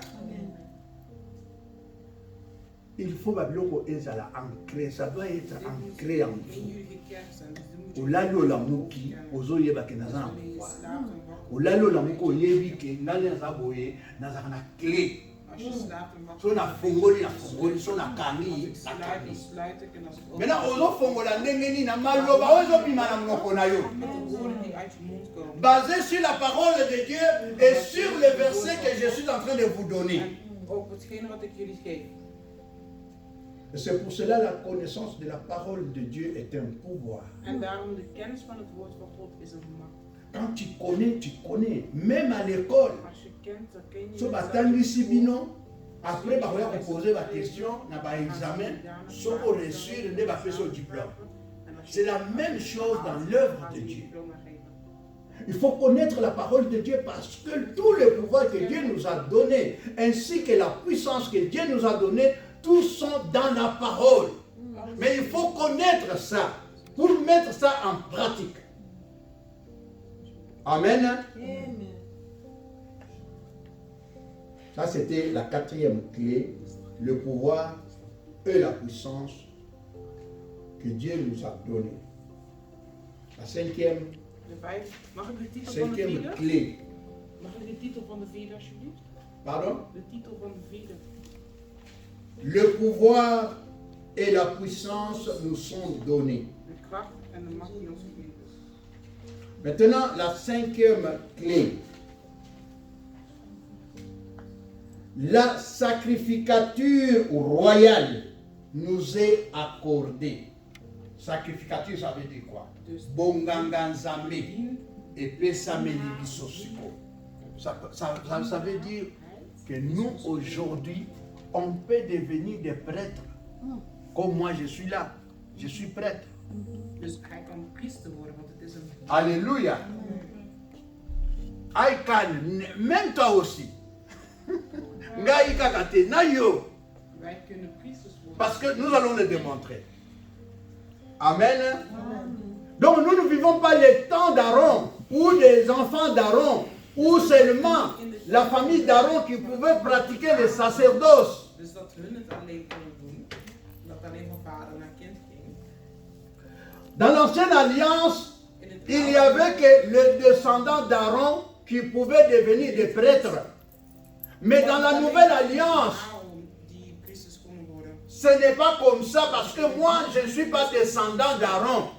Il faut ancré, ça doit être ancré en In vous. jullie gekerkt zijn, dus dan moet je Olali olamuki, ozoyeba ke naza na wanneer je pouvoir. slaapt en wakker Olali olamuki oyebi ke ngali naza boye, naza na clé Als je slaapt, dan wacht So na fongoli, so na kangi, na kangi. sluit ik en als ik open Maintenant, ozo fongola ndenge nini na maloba ozo bima na monoko na yo. met de woorden die uit je mond komen. Basé sur la parole de Dieu et sur le verset que je suis en train de vous donner. En ook hetgene wat ik jullie geef. Et c'est pour cela la connaissance de la parole de Dieu est un pouvoir. En daarom de kennis van het woord van God is een macht. Quand tu connais. Même à l'école. Als je kent, dan ken je So het. batangisi bino, après bakoya poser ba question na ba examen, so ko réussir nde ba fait son diplôme. C'est la même chose dans l'œuvre de Dieu. Il faut connaître la parole de Dieu parce que tout le pouvoir que Dieu nous a donné, ainsi que la puissance que Dieu nous a donnée, tous sont dans la parole. Mais il faut connaître ça pour mettre ça en pratique. Amen. Amen. Ça, c'était la quatrième clé, le pouvoir et la puissance que Dieu nous a donné. La cinquième De vijf. Mag ik de titel van de vierde? clé. Mag ik de titel van de vierde alsjeblieft? Pardon? De titel van de vierde. Le pouvoir et la puissance nous sont donnés. De kracht en de macht die ons gegeven is. Maintenant, la cinquième clé. La sacrificature royale nous est accordée. Sacrificature, ça veut dire quoi? Bonganga Nzambe et Pesameli Bisosiko. Ça veut dire que nous, aujourd'hui, on peut devenir des prêtres. Comme moi, je suis là. Je suis prêtre. Dus hij kan priester worden, want het is een... Alléluia. I can, même toi aussi. Ngai kakate na yo. Wij kunnen priesters worden. Parce que nous allons le démontrer. Amen. Donc nous ne vivons pas les temps d'Aaron ou des enfants d'Aaron ou seulement la famille d'Aaron qui pouvait pratiquer le sacerdoce. Dus dat hun het alleen konden doen. Dat alleen van vader naar kind ging. Dans l'ancienne alliance, il y avait que les descendants d'Aaron qui pouvaient devenir des prêtres. Mais dans la nouvelle alliance, Die priesters konden worden. ce n'est pas comme ça parce que moi, je ne suis pas descendant d'Aaron.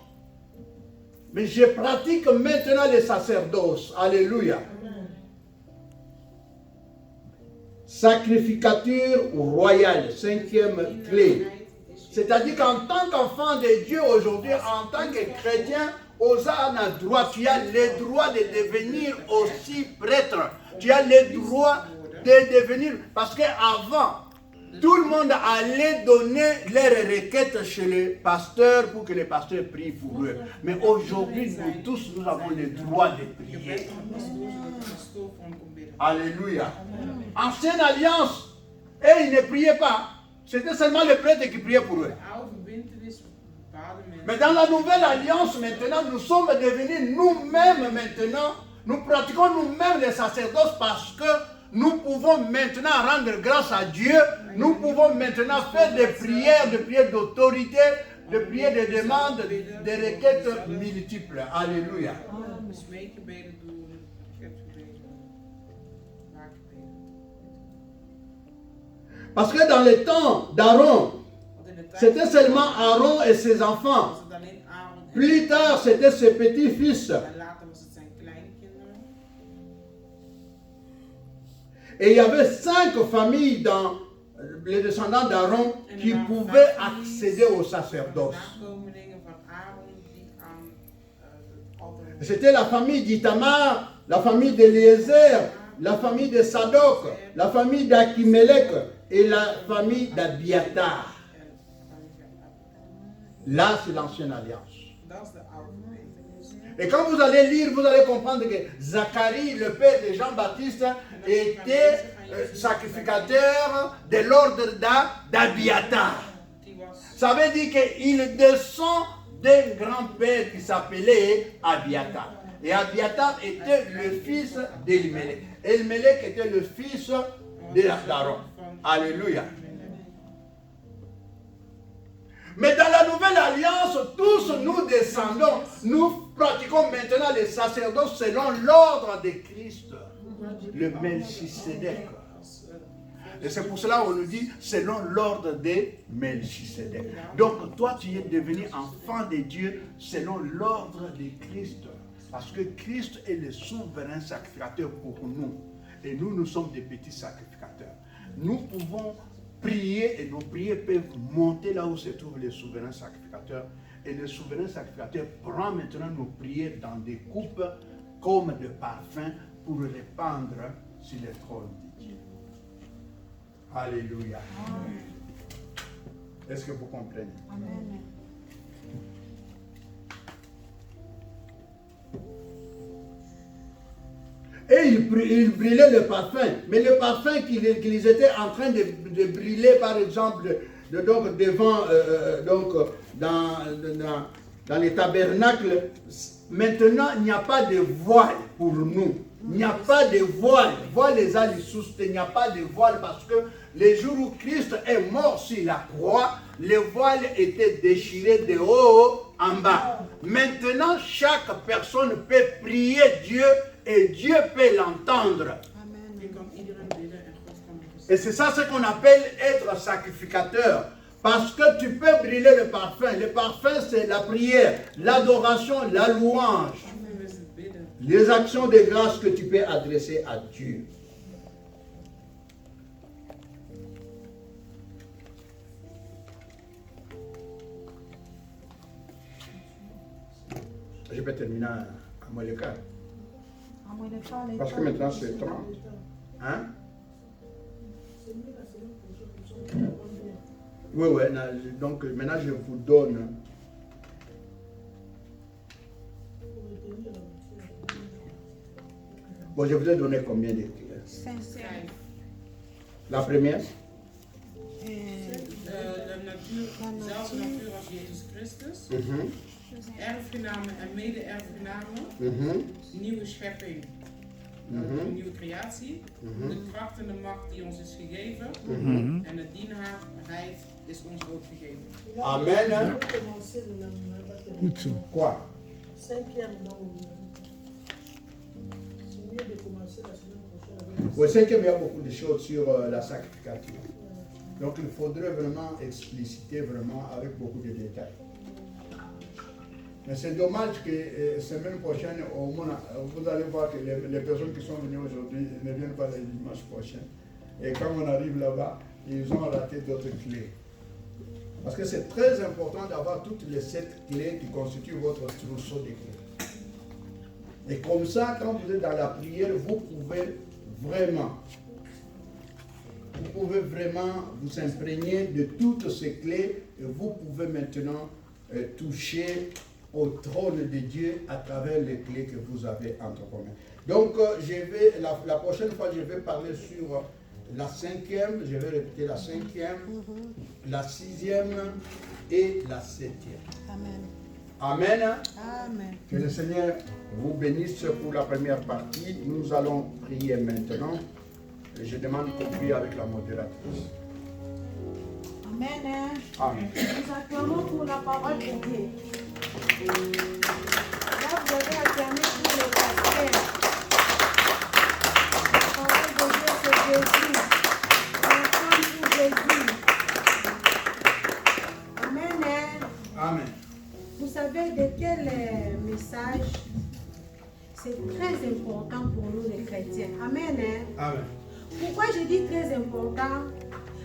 Mais je pratique maintenant le sacerdoce. Alléluia. Sacrificature royale, cinquième clé. C'est-à-dire qu'en tant qu'enfant de Dieu aujourd'hui, en tant que chrétien, Hosanna droit, tu as le droit de devenir aussi prêtre. Tu as le droit de devenir, parce qu'avant, tout le monde allait donner leurs requêtes chez le pasteur pour que le pasteur prie pour eux. Mais aujourd'hui, nous tous, nous avons le droit de prier. Alléluia. Ancienne alliance, et ils ne priaient pas. C'était seulement le prêtre qui priait pour eux. Mais dans la nouvelle alliance, maintenant, nous sommes devenus nous-mêmes maintenant. Nous pratiquons nous-mêmes les sacerdoces parce que nous pouvons maintenant rendre grâce à Dieu. Nous pouvons maintenant faire des prières d'autorité, des prières de demande, des requêtes multiples. Alléluia. Parce que dans les temps d'Aaron, c'était seulement Aaron et ses enfants. Plus tard, c'était ses petits-fils. Et il y avait 5 familles dans les descendants d'Aaron qui pouvaient accéder au sacerdoce. C'était la famille d'Ithamar, la famille d'Eliezer, la famille de Sadok, la famille d'Achimelech et la famille d'Abiatar. Là, c'est l'ancienne alliance. Et quand vous allez lire, vous allez comprendre que Zacharie, le père de Jean-Baptiste, était sacrificateur de l'ordre d'Abiatar. Ça veut dire qu'il descend d'un grand-père qui s'appelait Abiatar. Et Abiatar était le fils d'Elimelech. Elimelech était le fils d'Aaron. Alléluia. Mais dans la nouvelle alliance, tous nous descendons, nous pratiquons maintenant les sacerdoces selon l'ordre de Christ, le Melchisédek. Et c'est pour cela qu'on nous dit selon l'ordre des Melchisedec. Donc toi, tu es devenu enfant de Dieu selon l'ordre de Christ. Parce que Christ est le souverain sacrificateur pour nous. Et nous sommes des petits sacrificateurs. Nous pouvons prier et nos prières peuvent monter là où se trouve le souverain sacrificateur. Et le souverain sacrificateur prend maintenant nos prières dans des coupes comme de parfum pour répandre sur le trône de Dieu. Alléluia. Est-ce que vous comprenez? Amen. Et ils brûlaient le parfum. Mais le parfum qu'ils étaient en train de brûler, par exemple, donc devant, dans les tabernacles, maintenant, il n'y a pas de voile pour nous. Il n'y a pas de voile. Voile les alisous, il n'y a pas de voile parce que les jours où Christ est mort sur la croix, le voile était déchiré de haut en bas. Maintenant, chaque personne peut prier Dieu et Dieu peut l'entendre. Et c'est ça ce qu'on appelle être sacrificateur. Parce que tu peux brûler le parfum. Le parfum, c'est la prière, l'adoration, la louange. Les actions de grâce que tu peux adresser à Dieu. Je peux terminer à moins le quart. Parce que maintenant c'est 30. Hein? Oui, oui. Donc maintenant je vous donne. Bon, je vous ai donné combien de clés? 5. La première? De natuur, dezelfde natuur als Jezus Christus. Erfgenamen en mede-erfgenamen. Nieuwe schepping. Een nieuwe creatie. De kracht en de macht die ons is gegeven. En de dienaarheid is ons ook gegeven. Amen. Quoi? 5e, c'est mieux de commencer la semaine prochaine. Au 5e, il y a beaucoup de choses sur la sacrification. Donc il faudrait vraiment expliciter vraiment avec beaucoup de détails. Mais c'est dommage que semaine prochaine, au moins, vous allez voir que les personnes qui sont venues aujourd'hui ne viennent pas le dimanche prochain. Et quand on arrive là-bas, ils ont raté d'autres clés. Parce que c'est très important d'avoir toutes les 7 clés qui constituent votre trousseau de clés. Et comme ça, quand vous êtes dans la prière, vous pouvez vraiment vous imprégner de toutes ces clés et vous pouvez maintenant toucher au trône de Dieu à travers les clés que vous avez entre vos mains. Donc, la prochaine fois, je vais parler sur la 5e, je vais répéter la 5e, la 6e et la 7e. Amen. Amen. Amen. Que le Seigneur vous bénisse pour la première partie. Nous allons prier maintenant. Je demande qu'on prie avec la modératrice. Amen. Amen. Nous acclamons pour la parole de Dieu. Là, vous avez acclamé pour le pasteur. La parole de Dieu, c'est Jésus. La femme pour Jésus. Amen. Amen. Vous savez de quel message c'est très important pour nous les chrétiens. Amen. Amen. Pourquoi je dis très important?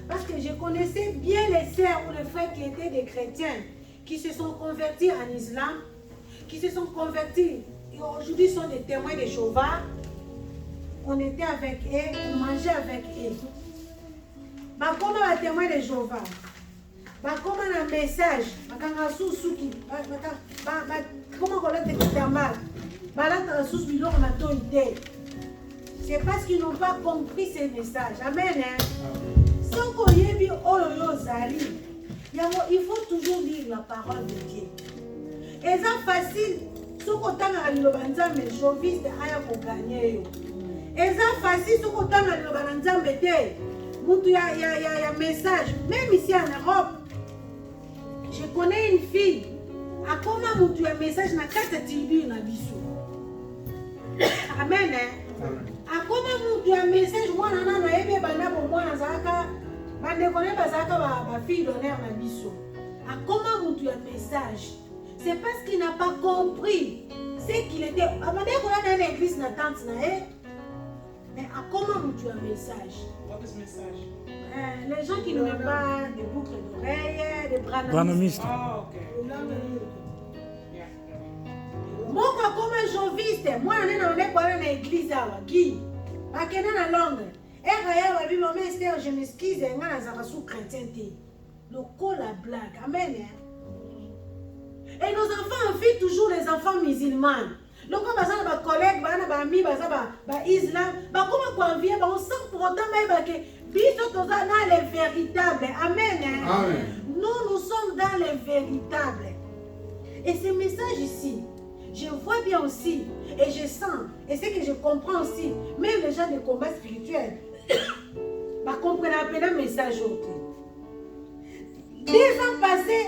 Parce que je connaissais bien les sœurs ou les frères qui étaient des chrétiens, qui se sont convertis en islam, qui se sont convertis et aujourd'hui sont des témoins de Jéhovah. On était avec eux, on mangeait avec eux. Comment un témoin de Jéhovah? Comment un message? Comment on l'a dit? C'est parce qu'ils n'ont pas compris ces messages. Amen. Il faut toujours lire la parole de Dieu. Et c'est facile. Ce qu'on a le banzam mais joviste aya pour gagner. Et c'est facile. Ce qu'on a le banzam mais il y a un message. Même ici en Europe, je connais une fille. À comment tu as un message na carte tribu na biso. Amen. À comment tu as un message mwana nano yebi banda bo mwana zaka bande connaît bazaka ba fille d'honneur na biso. A comment mutu ya message? C'est parce qu'il n'a pas compris. C'est qu'il était abandé qu'on a dans l'église na tante na mais à comment mutu ya message? Wat is message? Les gens qui ne mettent pas des boucles d'oreilles, des Branamistes. Oh, ok. Ja. Moi, comme un joviste, moi, je suis dans l'église, je suis dans Londres. Je m'excuse, je suis chrétien. Le col la blague. Amen. Et nos enfants envient toujours les enfants musulmans. Donc, on a des collègues, des amis, des islam. Comment on vient, on sent pour autant que nous sommes dans les véritables. Amen. Amen. Nous sommes dans les véritables. Et ce message ici, je vois bien aussi, et je sens, et c'est que je comprends aussi, même les gens de combat spirituel, comprennent un peu le message aujourd'hui. 2 ans passés,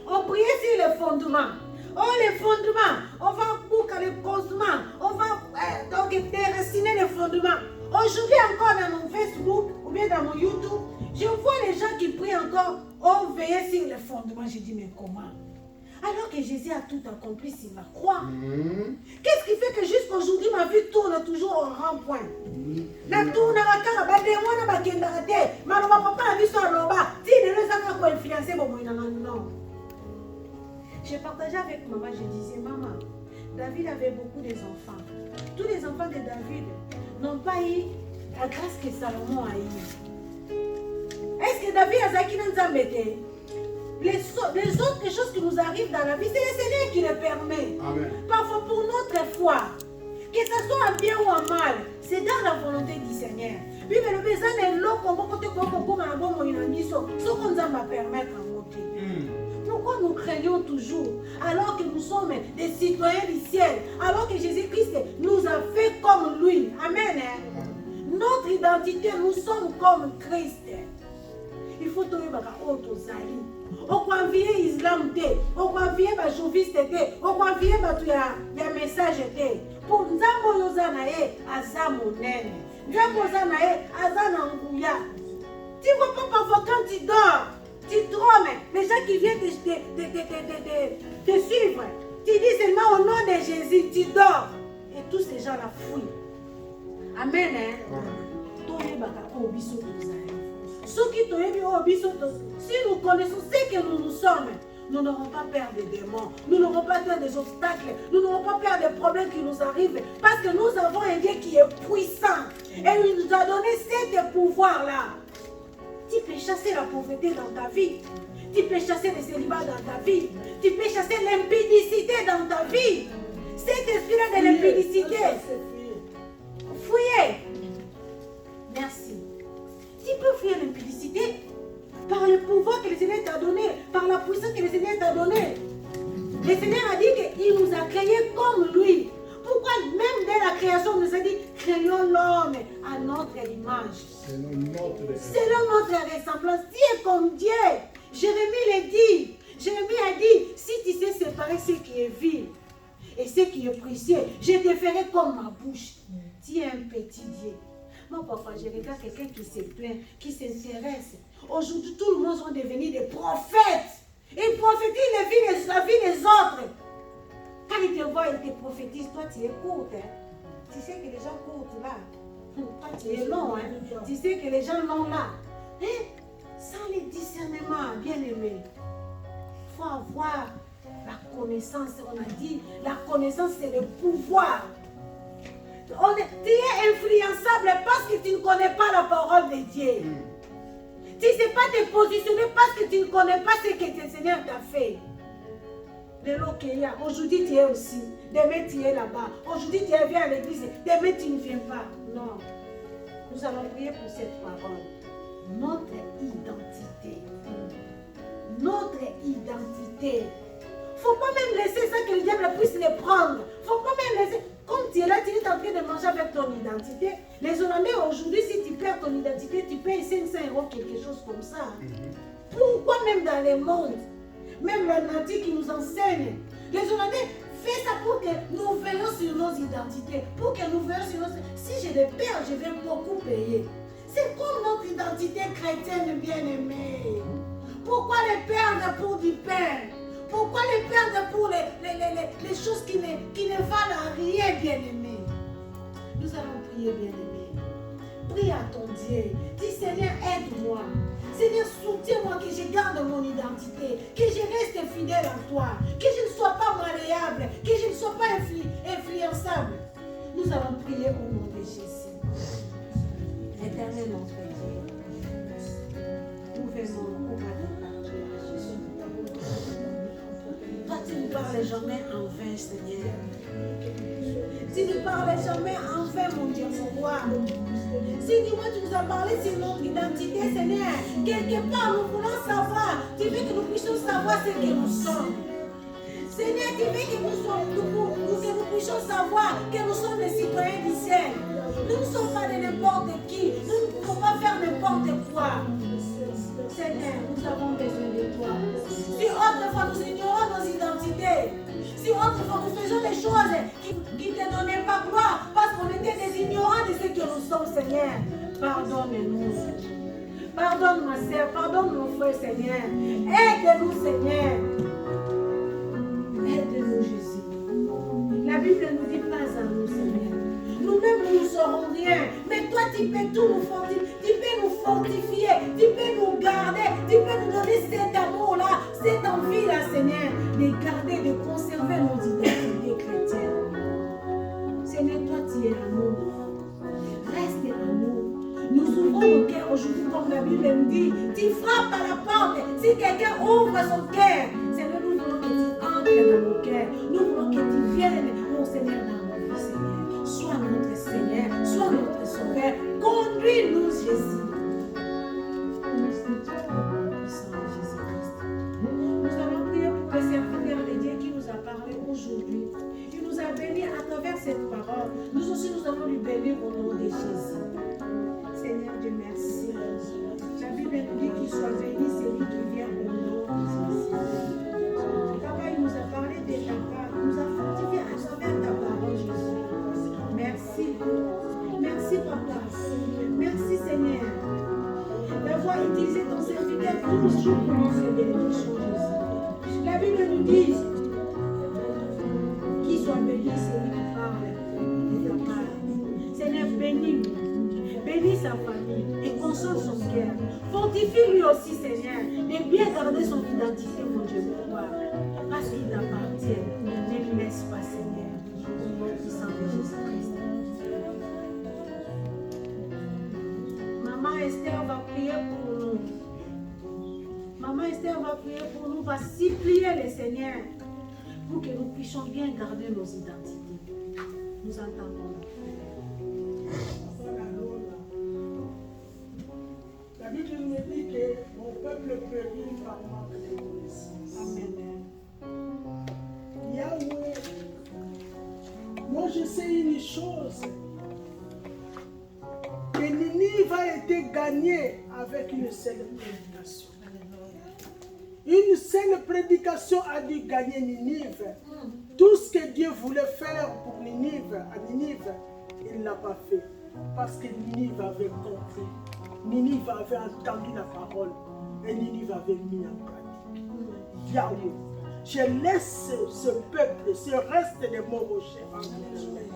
on priait sur les fondements. Oh, les fondements, on va boucler les causements, on va donc déraciner les fondements. Aujourd'hui encore dans mon Facebook ou bien dans mon YouTube, je vois les gens qui prient encore, on veille sur les fondements. Je dis, mais comment? Alors que Jésus a tout accompli sur la croix. Qu'est-ce qui fait que jusqu'aujourd'hui ma vie tourne toujours au rond-point? La tourne à la cara, démon à la kendate, ma papa a vu son roba, si ne nous a pas influencé, non. J'ai partagé avec maman, je disais, maman, David avait beaucoup d'enfants. Tous les enfants de David n'ont pas eu la grâce que Salomon a eue. Est-ce que David a zaki dans Zambété? Les autres choses qui nous arrivent dans la vie, c'est le Seigneur qui les permet. Amen. Parfois pour notre foi, que ce soit en bien ou en mal, c'est dans la volonté du Seigneur. Oui, mais le besoin est là, pourquoi nous craignons toujours, alors que nous sommes des citoyens du ciel, alors que Jésus-Christ nous a fait comme lui? Amen. Notre identité, nous sommes comme Christ. Il faut trouver autre zali. On convie islam té, on convie joviste té, on convie ya message té. Pour nzambo yozana e azamo nene. Nzambo zana e azana nguya. Tu vois pas parfois quand tu dors, tu trommes, les gens qui viennent te suivre, tu dis seulement au nom de Jésus, tu dors. Et tous ces gens la fouillent. Amen. Si nous connaissons ce que nous sommes, nous n'aurons pas peur des démons, nous n'aurons pas peur des obstacles, nous n'aurons pas peur des problèmes qui nous arrivent, parce que nous avons un Dieu qui est puissant et il nous a donné ce pouvoir-là. Tu peux chasser la pauvreté dans ta vie, tu peux chasser le célibat dans ta vie, tu peux chasser l'impudicité dans ta vie. Cet esprit-là de l'impudicité, fouillez. Merci. Tu peux fuir l'impudicité par le pouvoir que le Seigneur t'a donné, par la puissance que le Seigneur t'a donné. Le Seigneur a dit qu'il nous a créés comme lui. Pourquoi même dès la création, il nous a dit créons l'homme à notre image. Selon notre ressemblance. Dieu est comme Dieu. Jérémie l'a dit. Jérémie a dit, si tu sais séparer ce qui est vil et ce qui est précieux, je te ferai comme ma bouche. Tu es un petit Dieu. Moi, parfois, je regarde quelqu'un qui se plaint, qui s'intéresse. Aujourd'hui, tout le monde sont devenus des prophètes. Ils prophétisent la vie des autres. Quand ils te voient, ils te prophétisent. Toi, tu es courte. Hein? Tu sais que les gens courtent là. Toi, tu es long. Hein? Tu sais que les gens longs là. Hein? Sans les discernements, bien aimé. Il faut avoir la connaissance. On a dit, la connaissance, c'est le pouvoir. Tu es influençable parce que tu ne connais pas la parole de Dieu. Tu ne sais pas te positionner parce que tu ne connais pas ce que le Seigneur t'a fait. Aujourd'hui tu es aussi, demain tu es là-bas. Aujourd'hui tu es venu à l'église, demain tu ne viens pas. Non. Nous allons prier pour cette parole. Notre identité. Notre identité. Il ne faut pas même laisser ça que le diable puisse les prendre. Il ne faut pas même laisser. Comme tu es là, tu es en train de manger avec ton identité. Les Hollandais aujourd'hui, si tu perds ton identité, tu payes 500 €, quelque chose comme ça. Pourquoi même dans le monde, même la nature qui nous enseigne, les Hollandais fais ça pour que nous veillions sur nos identités. Pour que nous veillions sur nos... Si je les perds, je vais beaucoup payer. C'est comme notre identité chrétienne bien-aimée. Pourquoi les perdre pour du pain? Pourquoi les perdre pour les choses qui ne valent rien, bien-aimé? Nous allons prier, bien-aimé. Prie à ton Dieu. Dis, Seigneur, aide-moi. Seigneur, soutiens-moi que je garde mon identité, que je reste fidèle à toi, que je ne sois pas malléable, que je ne sois pas influençable. Nous allons prier au nom de Jésus. Éternel notre Dieu, nous venons au matin. Toi, tu ne parles jamais en vain, Seigneur. Tu ne parles jamais en vain, mon Dieu, mon roi. Si dis-moi, tu nous as parlé sur notre identité, Seigneur, quelque part nous voulons savoir. Tu veux que nous puissions savoir ce que nous sommes. Seigneur, tu veux que nous puissions savoir que nous sommes les citoyens du ciel. Nous ne sommes pas de n'importe qui. Nous ne pouvons pas faire n'importe quoi. Seigneur, nous avons besoin de toi. Si autrefois nous ignorons nos identités, si autrefois nous faisons des choses qui ne te donnaient pas gloire, parce qu'on était des ignorants de ce que nous sommes, Seigneur, pardonne-nous. Pardonne ma soeur, pardonne mon frère, Seigneur. Aide-nous, Seigneur. Aide-nous, Jésus. La Bible ne nous dit pas à nous, Seigneur. Nous-mêmes, nous ne saurons rien. Mais toi, tu peux tout nous fortifier. Tu peux nous fortifier. Tu peux nous garder. Tu peux nous donner cet amour-là, cette envie-là, Seigneur, de garder, de conserver nos identités chrétiennes. Seigneur, toi, tu es amour. Reste amour. Nous ouvrons nos cœurs aujourd'hui, comme la Bible nous dit. Tu frappes à la porte. Si quelqu'un ouvre son cœur, Seigneur, nous voulons que tu entres dans nos cœurs. Nous voulons que tu viennes, mon Seigneur, dans nos vies, Seigneur. Sois notre Seigneur, sois notre Sauveur. Conduis-nous, Jésus. Nous allons prier pour le serviteur de Dieu qui nous a parlé aujourd'hui. Il nous a bénis à travers cette parole. Nous aussi, nous allons lui bénir au nom de Jésus. Seigneur Dieu, merci. La Bible nous dit qu'il soit béni celui qui vient au nom de Jésus. Papa, il nous a parlé de ta part. Il nous a fortifié à travers ta parole, Jésus. Merci. Merci, Papa. Merci, Seigneur, d'avoir utilisé ton serviteur tous jours pour nous faire bénédiction, Jésus. La Bible nous dit qu'il soit béni celui qui parle de ta part. Seigneur, bénis-nous. Bénis sa famille et console son cœur. Fortifie lui aussi, Seigneur, et bien garder son identité, mon Dieu, pour toi. Parce qu'il t'appartient. Ne le laisse pas, Seigneur. Au nom puissant de Jésus-Christ. Maman Esther va prier pour nous. Maman Esther va prier pour nous, va supplier le Seigneur pour que nous puissions bien garder nos identités. Nous entendons. La Bible nous dit que mon peuple périt par manque de connaissance. Amen. Yahweh, moi je sais une chose, que Ninive a été gagnée avec une seule prédication. Une seule prédication a dû gagner Ninive. Tout ce que Dieu voulait faire pour Ninive, à Ninive, il ne l'a pas fait. Parce que Ninive avait compris. Ninive avait entendu la parole et Ninive avait mis en pratique. Yahweh, je laisse ce peuple, ce reste de mon rocher en Israël.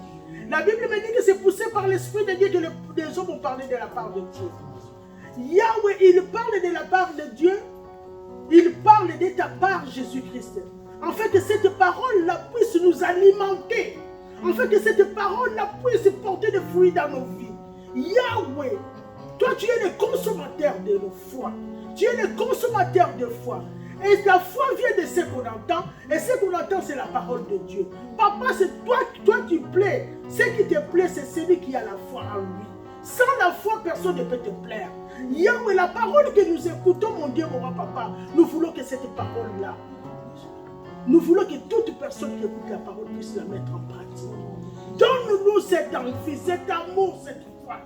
La Bible me dit que c'est poussé par l'Esprit de Dieu que les hommes ont parlé de la part de Dieu. Yahweh, il parle de la part de Dieu, il parle de ta part, Jésus-Christ. En fait, que cette parole-là puisse nous alimenter. En fait, que cette parole-là puisse porter des fruits dans nos vies. Yahweh, toi, tu es le consommateur de nos foi. Tu es le consommateur de foi. Et la foi vient de ce qu'on entend. Et ce qu'on entend, c'est la parole de Dieu. Papa, c'est toi qui plais. Ce qui te plaît, c'est celui qui a la foi en lui. Sans la foi, personne ne peut te plaire. Yahweh, la parole que nous écoutons, mon Dieu, mon papa, nous voulons que cette parole-là, nous voulons que toute personne qui écoute la parole puisse la mettre en pratique. Donne-nous cette envie, cet amour, cette foi.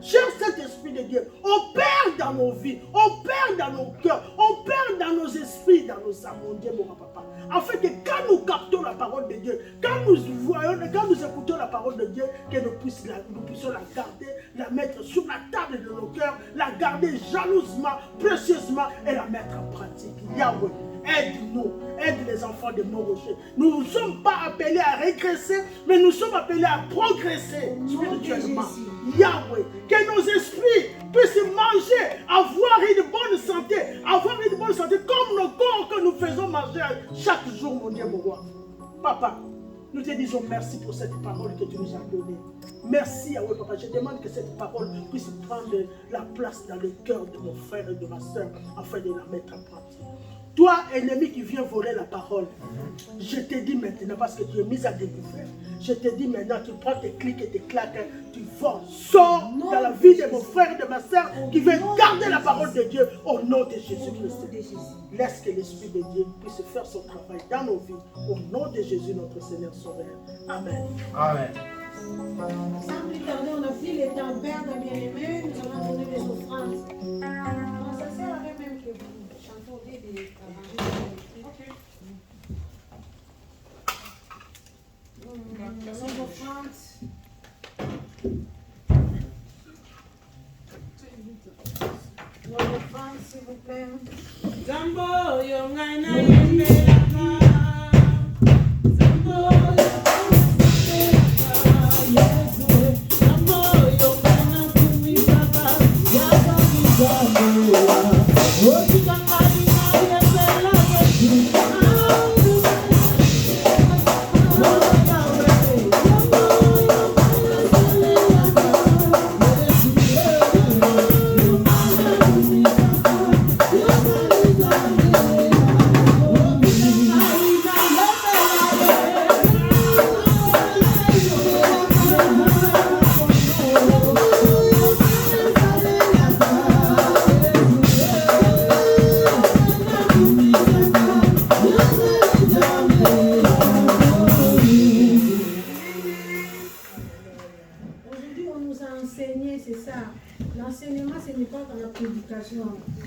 Cher Saint-Esprit de Dieu, opère dans nos vies, opère dans nos cœurs, opère dans nos esprits, dans nos âmes. mon Dieu, mon papa. Afin que quand nous captons la parole de Dieu, quand nous voyons, quand nous écoutons la parole de Dieu, que nous puissions la garder, la mettre sur la table de nos cœurs, la garder jalousement, précieusement et la mettre en pratique. Yahweh, aide-nous, aide les enfants de Moroché. Nous ne sommes pas appelés à régresser, mais nous sommes appelés à progresser spirituellement. Yahweh, que nos esprits puissent manger, avoir une bonne santé comme nos corps que nous faisons manger chaque jour, mon Dieu, mon roi. Papa, nous te disons merci pour cette parole que tu nous as donnée. Merci, Yahweh, papa. Je demande que cette parole puisse prendre la place dans le cœur de mon frère et de ma soeur afin de la mettre en pratique. Toi, ennemi qui viens voler la parole, je te dis maintenant, parce que tu es mis à découvert, je te dis maintenant, tu prends tes clics et tes claques, tu vas, sors dans la vie de mon frère et de ma soeur qui veut garder la parole de Dieu au nom de Jésus-Christ. Laisse que l'Esprit de Dieu puisse faire son travail dans nos vies, au nom de Jésus, notre Seigneur Sauveur. Amen. Amen. Sans plus tarder, on a pris le temps, Père de bien-aimé, nous allons donner les offrandes. Bon, ça servirait même que vous chantonniez des les offrandes. Les offrandes, s'il vous plaît. Zambo yongana yembelaka. Zambo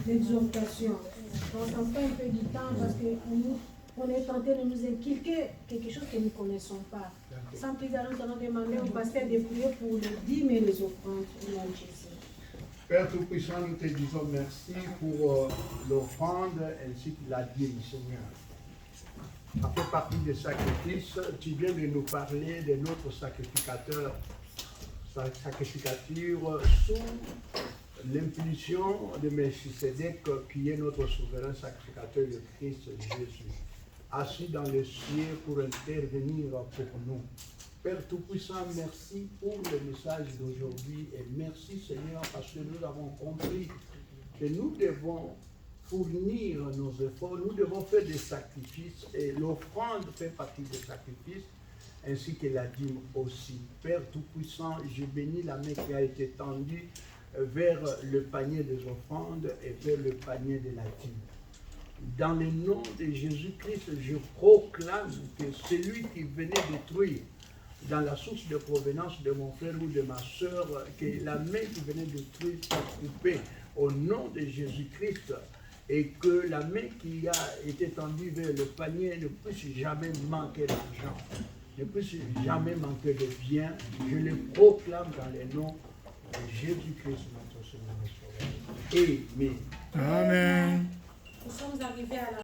l'exhortation. On s'en fait un peu du temps parce qu'on est tenté de nous inculquer quelque chose que nous ne connaissons pas. Sans plus tarder, nous allons demander au pasteur de prier pour les dîmes et les offrandes au nom de Jésus. Père Tout-Puissant, nous te disons merci pour l'offrande ainsi que la dîme, Seigneur. Ça fait partie des sacrifices. Tu viens de nous parler de notre sacrificateur, sacrificature sous l'impulsion de Melchisédek, qui est notre souverain sacrificateur, le Christ Jésus, assis dans les cieux pour intervenir pour nous. Père Tout-Puissant, merci pour le message d'aujourd'hui et merci Seigneur parce que nous avons compris que nous devons fournir nos efforts, nous devons faire des sacrifices et l'offrande fait partie des sacrifices ainsi que la dîme aussi. Père Tout-Puissant, je bénis la main qui a été tendue vers le panier des offrandes et vers le panier de la dîme. Dans le nom de Jésus-Christ, je proclame que celui qui venait détruire dans la source de provenance de mon frère ou de ma soeur, que la main qui venait détruire soit coupée au nom de Jésus-Christ et que la main qui a été tendue vers le panier ne puisse jamais manquer d'argent, ne puisse jamais manquer de bien. Je le proclame dans le nom de Jésus-Christ, notre Seigneur et Sauveur. Amen. Nous sommes arrivés à la